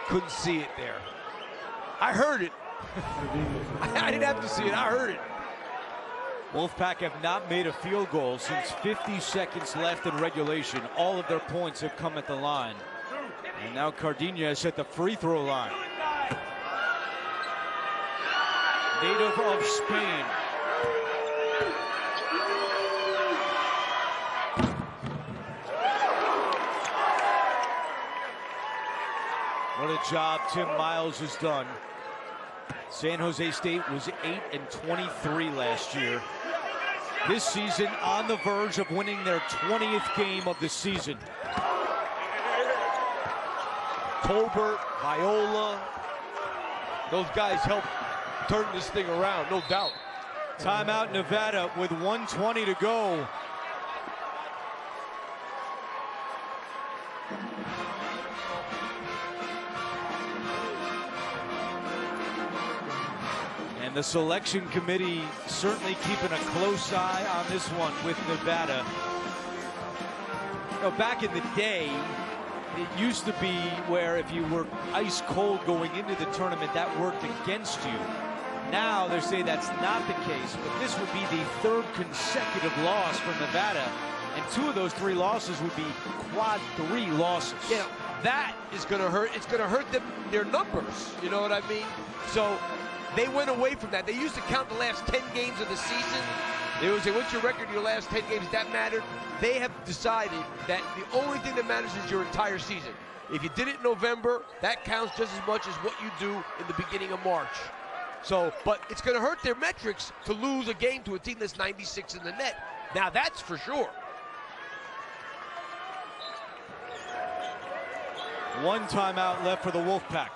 Couldn't see it there. I heard it. I didn't have to see it. I heard it. Wolfpack have not made a field goal since 50 seconds left in regulation. All of their points have come at the line. And now Cardenas at the free throw line. Native of Spain. What a job Tim Miles has done. San Jose State was 8-23 last year. This season on the verge of winning their 20th game of the season. Tolbert, Viola, those guys helped turn this thing around, no doubt. Timeout Nevada with 1:20 to go. And the selection committee certainly keeping a close eye on this one with Nevada. You know, back in the day, it used to be where if you were ice cold going into the tournament, that worked against you. Now they say that's not the case, but this would be the 3rd consecutive loss for Nevada, and 2 of those 3 losses would be quad 3 losses. You know, that is going to hurt. It's going to hurt them, their numbers. You know what I mean? So they went away from that. They used to count the last 10 games of the season. They would say, what's your record in your last 10 games? That mattered. They have decided that the only thing that matters is your entire season. If you did it in November, that counts just as much as what you do in the beginning of March. So, but it's going to hurt their metrics to lose a game to a team that's 96 in the net. Now, that's for sure. One timeout left for the Wolfpack.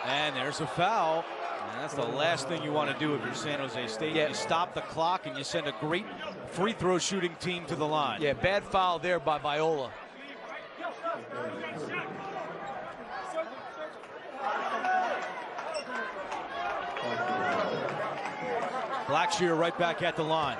And there's a foul. And that's the last thing you want to do if you're San Jose State. Yeah. You stop the clock and you send a great free throw shooting team to the line. Yeah, bad foul there by Viola. Blackshear right back at the line.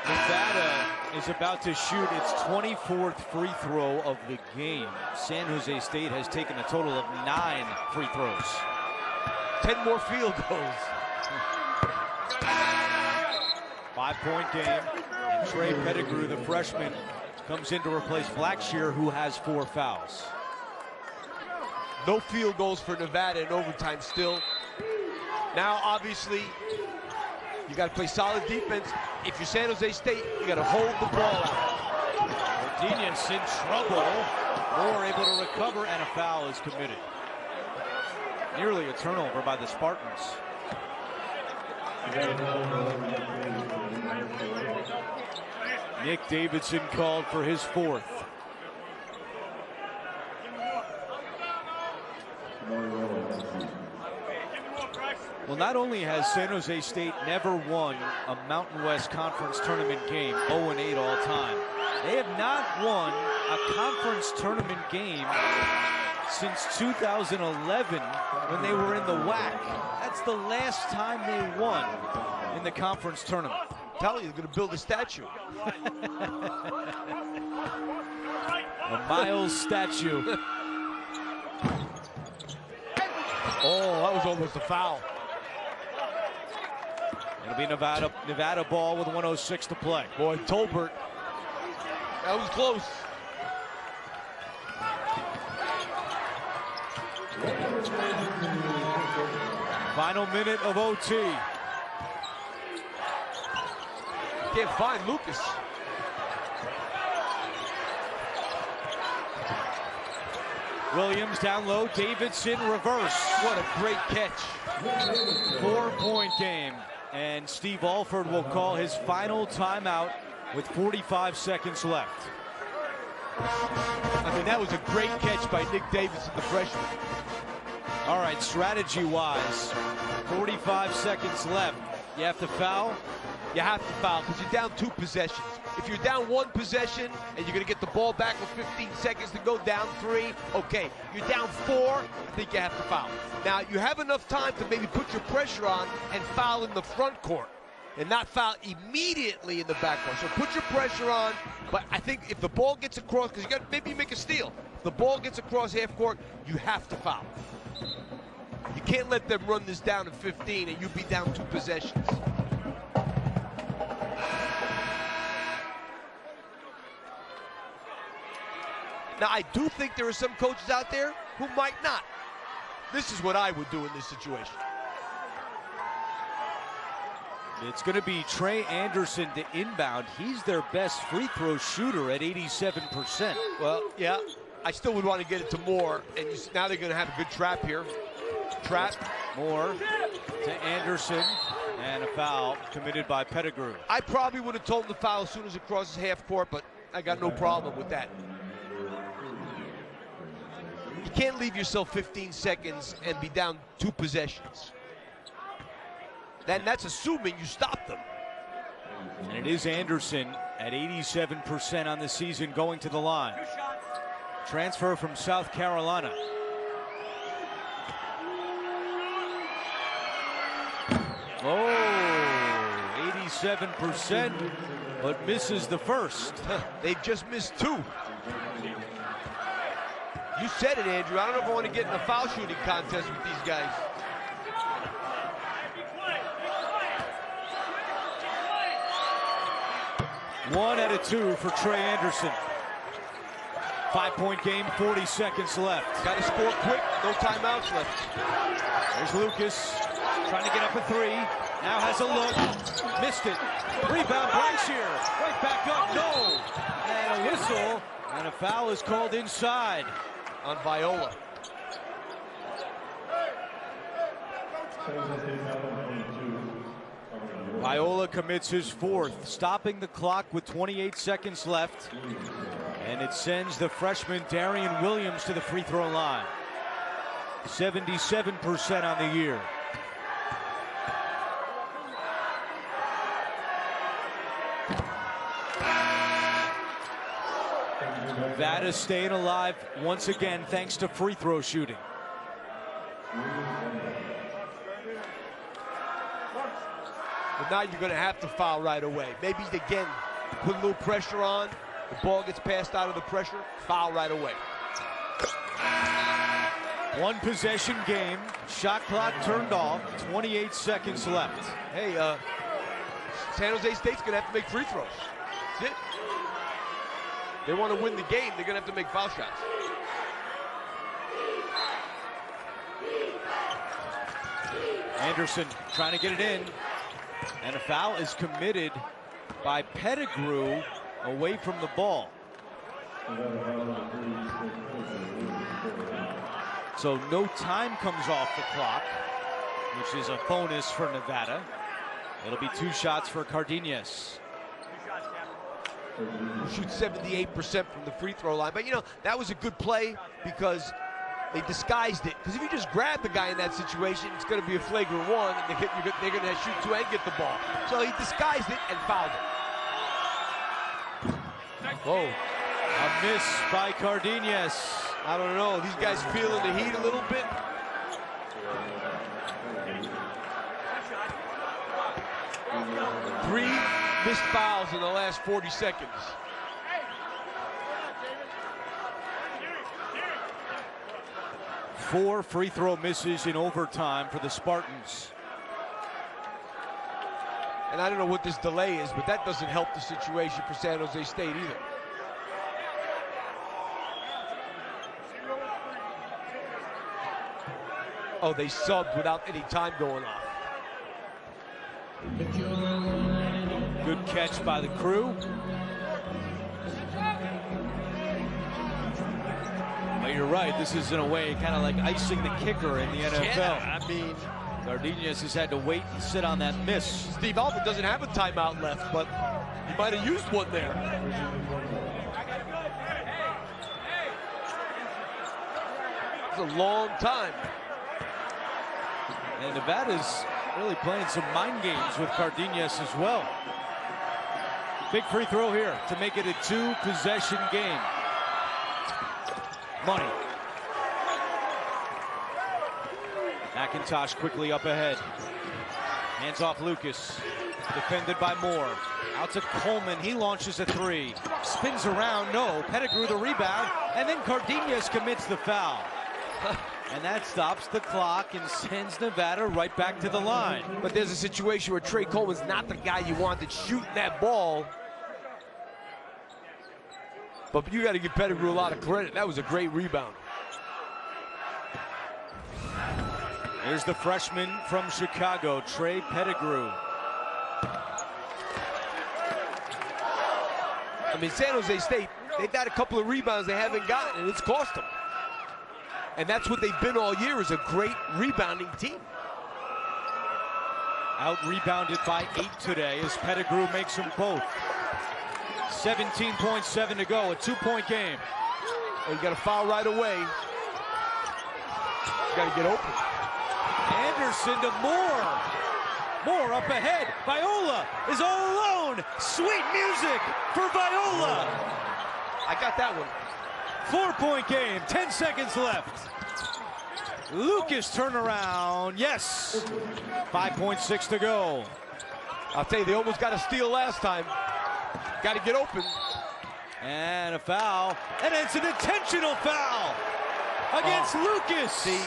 Nevada is about to shoot its 24th free throw of the game. San Jose State has taken a total of 9 free throws. 10 more field goals. 5-point game. And Trey Pettigrew, the freshman, comes in to replace Blackshear, who has 4 fouls. No field goals for Nevada in overtime still. Now, obviously, you got to play solid defense. If you're San Jose State, you got to hold the ball out. Cardenas in trouble. Moore able to recover, and a foul is committed. Nearly a turnover by the Spartans. Nick Davidson called for his 4th. Well, not only has San Jose State never won a Mountain West Conference tournament game, 0-8 all time, they have not won a conference tournament game since 2011 when they were in the WAC. That's the last time they won in the conference tournament. I'm telling you, they're going to build a statue. A Miles statue. Oh, that was almost a foul. It'll be Nevada ball with 1:06 to play. Boy, Tolbert, that was close. Final minute of OT. Can't find Lucas. Williams down low, Davidson reverse. What a great catch. 4-point game. And Steve Alford will call his final timeout with 45 seconds left. I mean, that was a great catch by Nick Davidson, the freshman. All right, strategy-wise, 45 seconds left. You have to foul? You have to foul because you're down 2 possessions. If you're down 1 possession and you're going to get the ball back with 15 seconds to go, down 3, okay. You're down 4, I think you have to foul. Now, you have enough time to maybe put your pressure on and foul in the front court and not foul immediately in the back court. So put your pressure on, but I think if the ball gets across, because maybe you make a steal. If the ball gets across half court, you have to foul. You can't let them run this down in 15 and you be down 2 possessions. Now, I do think there are some coaches out there who might not. This is what I would do in this situation. It's going to be Trey Anderson to inbound. He's their best free throw shooter at 87%. Well, yeah, I still would want to get it to Moore, and now they're going to have a good trap here. Trap. Moore to Anderson, and a foul committed by Pettigrew. I probably would have told him to foul as soon as it crosses half court, but I got no problem with that. You can't leave yourself 15 seconds and be down 2 possessions. That's assuming you stop them. And it is Anderson at 87% on the season going to the line. Transfer from South Carolina. Oh, 87%, but misses the first. They've just missed 2. You said it, Andrew. I don't know if I want to get in a foul shooting contest with these guys. One out of 2 for Trey Anderson. 5-point game, 40 seconds left. Got to score quick, no timeouts left. There's Lucas trying to get up a 3. Now has a look, missed it. Rebound, Blackshear, right back up, no. And a whistle, and a foul is called inside on Viola. Viola commits his 4th, stopping the clock with 28 seconds left. And it sends the freshman Darian Williams to the free throw line. 77% on the year. Nevada staying alive once again thanks to free throw shooting. But now you're going to have to foul right away. Maybe again, put a little pressure on. The ball gets passed out of the pressure, foul right away. 1 possession game, shot clock turned off, 28 seconds left. Hey, San Jose State's going to have to make free throws. That's it. They want to win the game, they're going to have to make foul shots. Anderson trying to get it in. And a foul is committed by Pettigrew away from the ball. So no time comes off the clock, which is a bonus for Nevada. It'll be 2 shots for Cardenas. Shoot 78% from the free throw line. But, you know, that was a good play because They disguised it, because if you just grab the guy in that situation, it's going to be a flagrant one, and they're going to shoot two and get the ball. So he disguised it and fouled it. Whoa. A miss by Cardenas. I don't know. These guys feeling the heat a little bit. Three missed fouls in the last 40 seconds. Four free throw misses in overtime for the Spartans. And I don't know what this delay is, but that doesn't help the situation for San Jose State either. Oh, they subbed without any time going off. Good catch by the Crew. But you're right, this is in a way kind of like icing the kicker in the NFL. Yeah, I mean, Cardenas has had to wait and sit on that miss. Steve Alford doesn't have a timeout left, but he might have used one there. It's a long time. And Nevada's really playing some mind games with Cardenas as well. Big free throw here to make it a two-possession game. Money. McIntosh quickly up ahead. Hands off Lucas. Defended by Moore. Out to Coleman. He launches a three. Spins around. No. Pettigrew the rebound. And then Cardenas commits the foul. And that stops the clock and sends Nevada right back to the line. But there's a situation where Trey Coleman's not the guy you wanted shooting that ball. But you got to give Pettigrew a lot of credit. That was a great rebound. Here's the freshman from Chicago, Trey Pettigrew. I mean, San Jose State, they've had a couple of rebounds they haven't gotten, and it's cost them. And that's what they've been all year, is a great rebounding team. Out-rebounded by 8 today as Pettigrew makes them both. 17.7 to go, a 2-point game. Well, you got to foul right away. You got to get open. Anderson to Moore. Moore up ahead. Viola is all alone. Sweet music for Viola. I got that one. 4-point game, 10 seconds left. Lucas turnaround, yes. 5.6 to go. I'll tell you, they almost got a steal last time. Got to get open. And a foul, and it's an intentional foul against Lucas. See?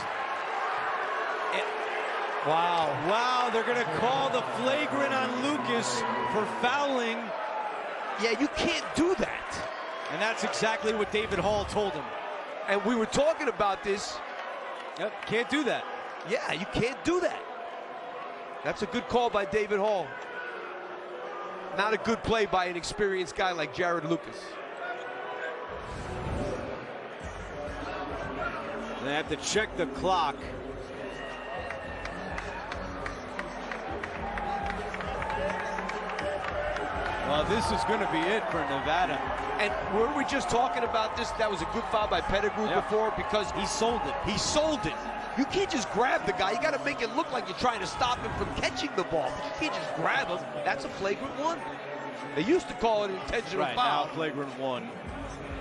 Wow, they're going to call the flagrant on Lucas for fouling. Yeah, you can't do that. And that's exactly what David Hall told him. And we were talking about this. Yep, can't do that. Yeah, you can't do that. That's a good call by David Hall. Not a good play by an experienced guy like Jared Lucas. They have to check the clock. Well, this is going to be it for Nevada. And were we just talking about this? That was a good foul by Pettigrew before, because he sold it. He sold it. You can't just grab the guy. You got to make it look like you're trying to stop him from catching the ball. But you can't just grab him. That's a flagrant one. They used to call it an intentional foul. Now flagrant one.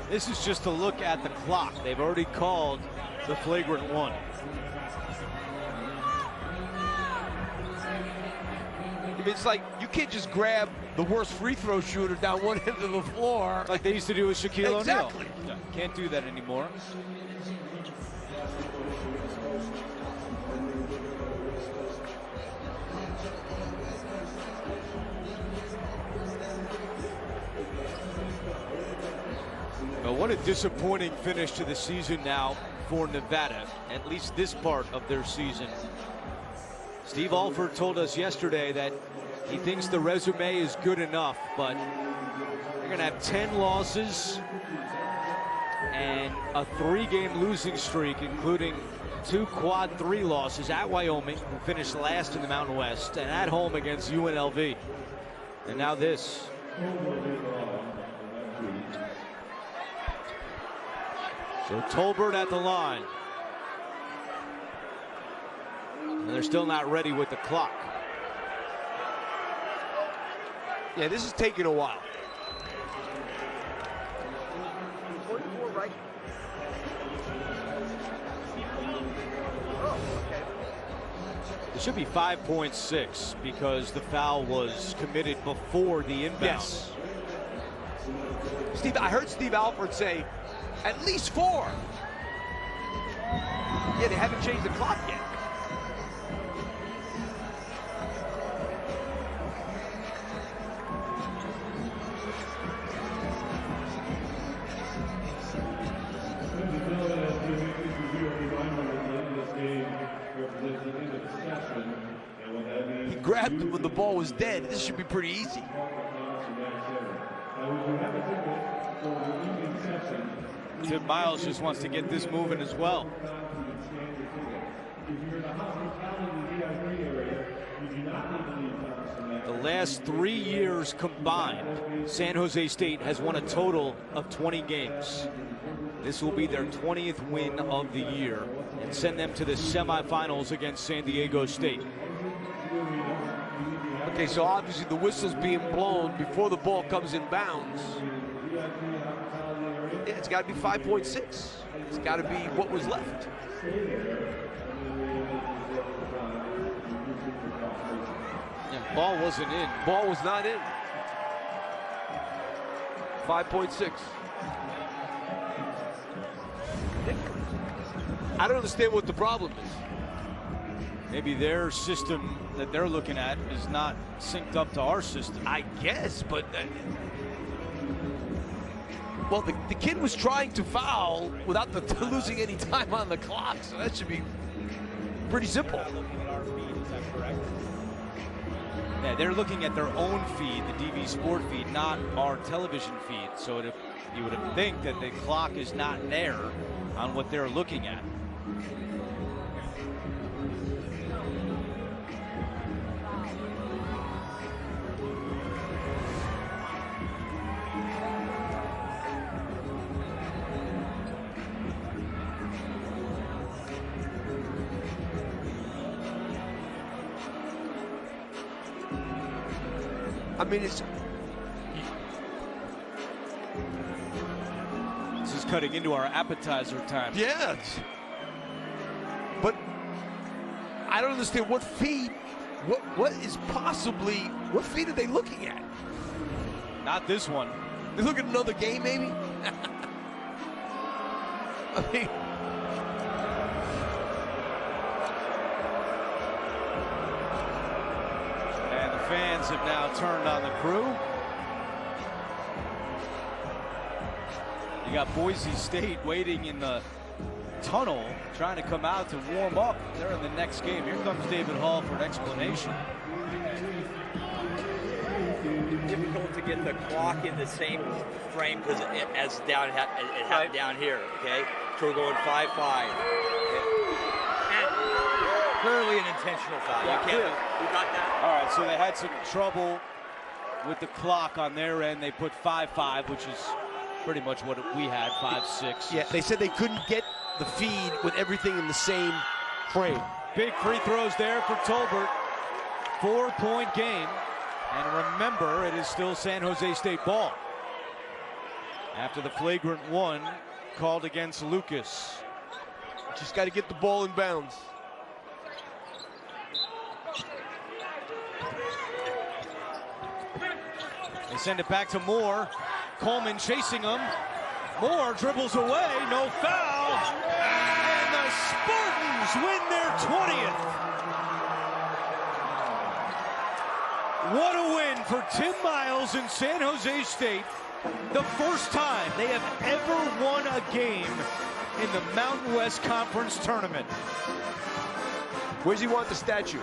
This is just to look at the clock. They've already called the flagrant one. It's like you can't just grab the worst free throw shooter down one end of the floor. Like they used to do with Shaquille O'Neal. Exactly. No, can't do that anymore. But what a disappointing finish to the season now for Nevada, at least this part of their season. Steve Alford told us yesterday that he thinks the resume is good enough, but they're going to have 10 losses and a 3-game losing streak, including 2 quad 3 losses at Wyoming, who finished last in the Mountain West, and at home against UNLV. And now this. So Tolbert at the line. And they're still not ready with the clock. Yeah, this is taking a while. It should be 5.6 because the foul was committed before the inbound. Yes. Steve, I heard Steve Alford say at least 4. Yeah, they haven't changed the clock yet. He grabbed him when the ball was dead. This should be pretty easy. Tim Miles just wants to get this moving as well. The last 3 years combined, San Jose State has won a total of 20 games. This will be their 20th win of the year and send them to the semifinals against San Diego State. Okay, so obviously the whistle's being blown before the ball comes in bounds. Yeah, it's got to be 5.6. It's got to be what was left. Yeah, ball wasn't in. Ball was not in. 5.6. I don't understand what the problem is. Maybe their system that they're looking at is not synced up to our system. I guess, but well, the kid was trying to foul without losing any time on the clock, so that should be pretty simple. Yeah, they're looking at their own feed, the DV Sport feed, not our television feed. So you would think that the clock is not there on what they're looking at. I mean, this is cutting into our appetizer time. Yeah. But I don't understand what feed, what feed are they looking at? Not this one. They look at another game, maybe? I mean, fans have now turned on the crew. You got Boise State waiting in the tunnel, trying to come out to warm up. They're in the next game. Here comes David Hall for an explanation. Difficult to get the clock in the same frame because as down it happened down here. Okay, so we're going 5-5. Clearly an intentional foul. Yeah, you can't. We got that. All right, so they had some trouble with the clock on their end. They put 5-5, which is pretty much what we had, 5-6. Yeah, they said they couldn't get the feed with everything in the same frame. Big free throws there for Tolbert. 4-point game. And remember, it is still San Jose State ball. After the flagrant one called against Lucas. Just got to get the ball in bounds. They send it back to Moore. Coleman chasing him. Moore dribbles away, no foul. And the Spartans win their 20th. What a win for Tim Miles and San Jose State. The first time they have ever won a game in the Mountain West Conference Tournament. Where's he want the statue?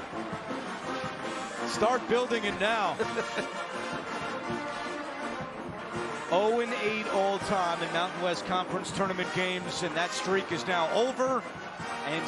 Start building it now. 0-8 all time in Mountain West Conference Tournament games, and that streak is now over. And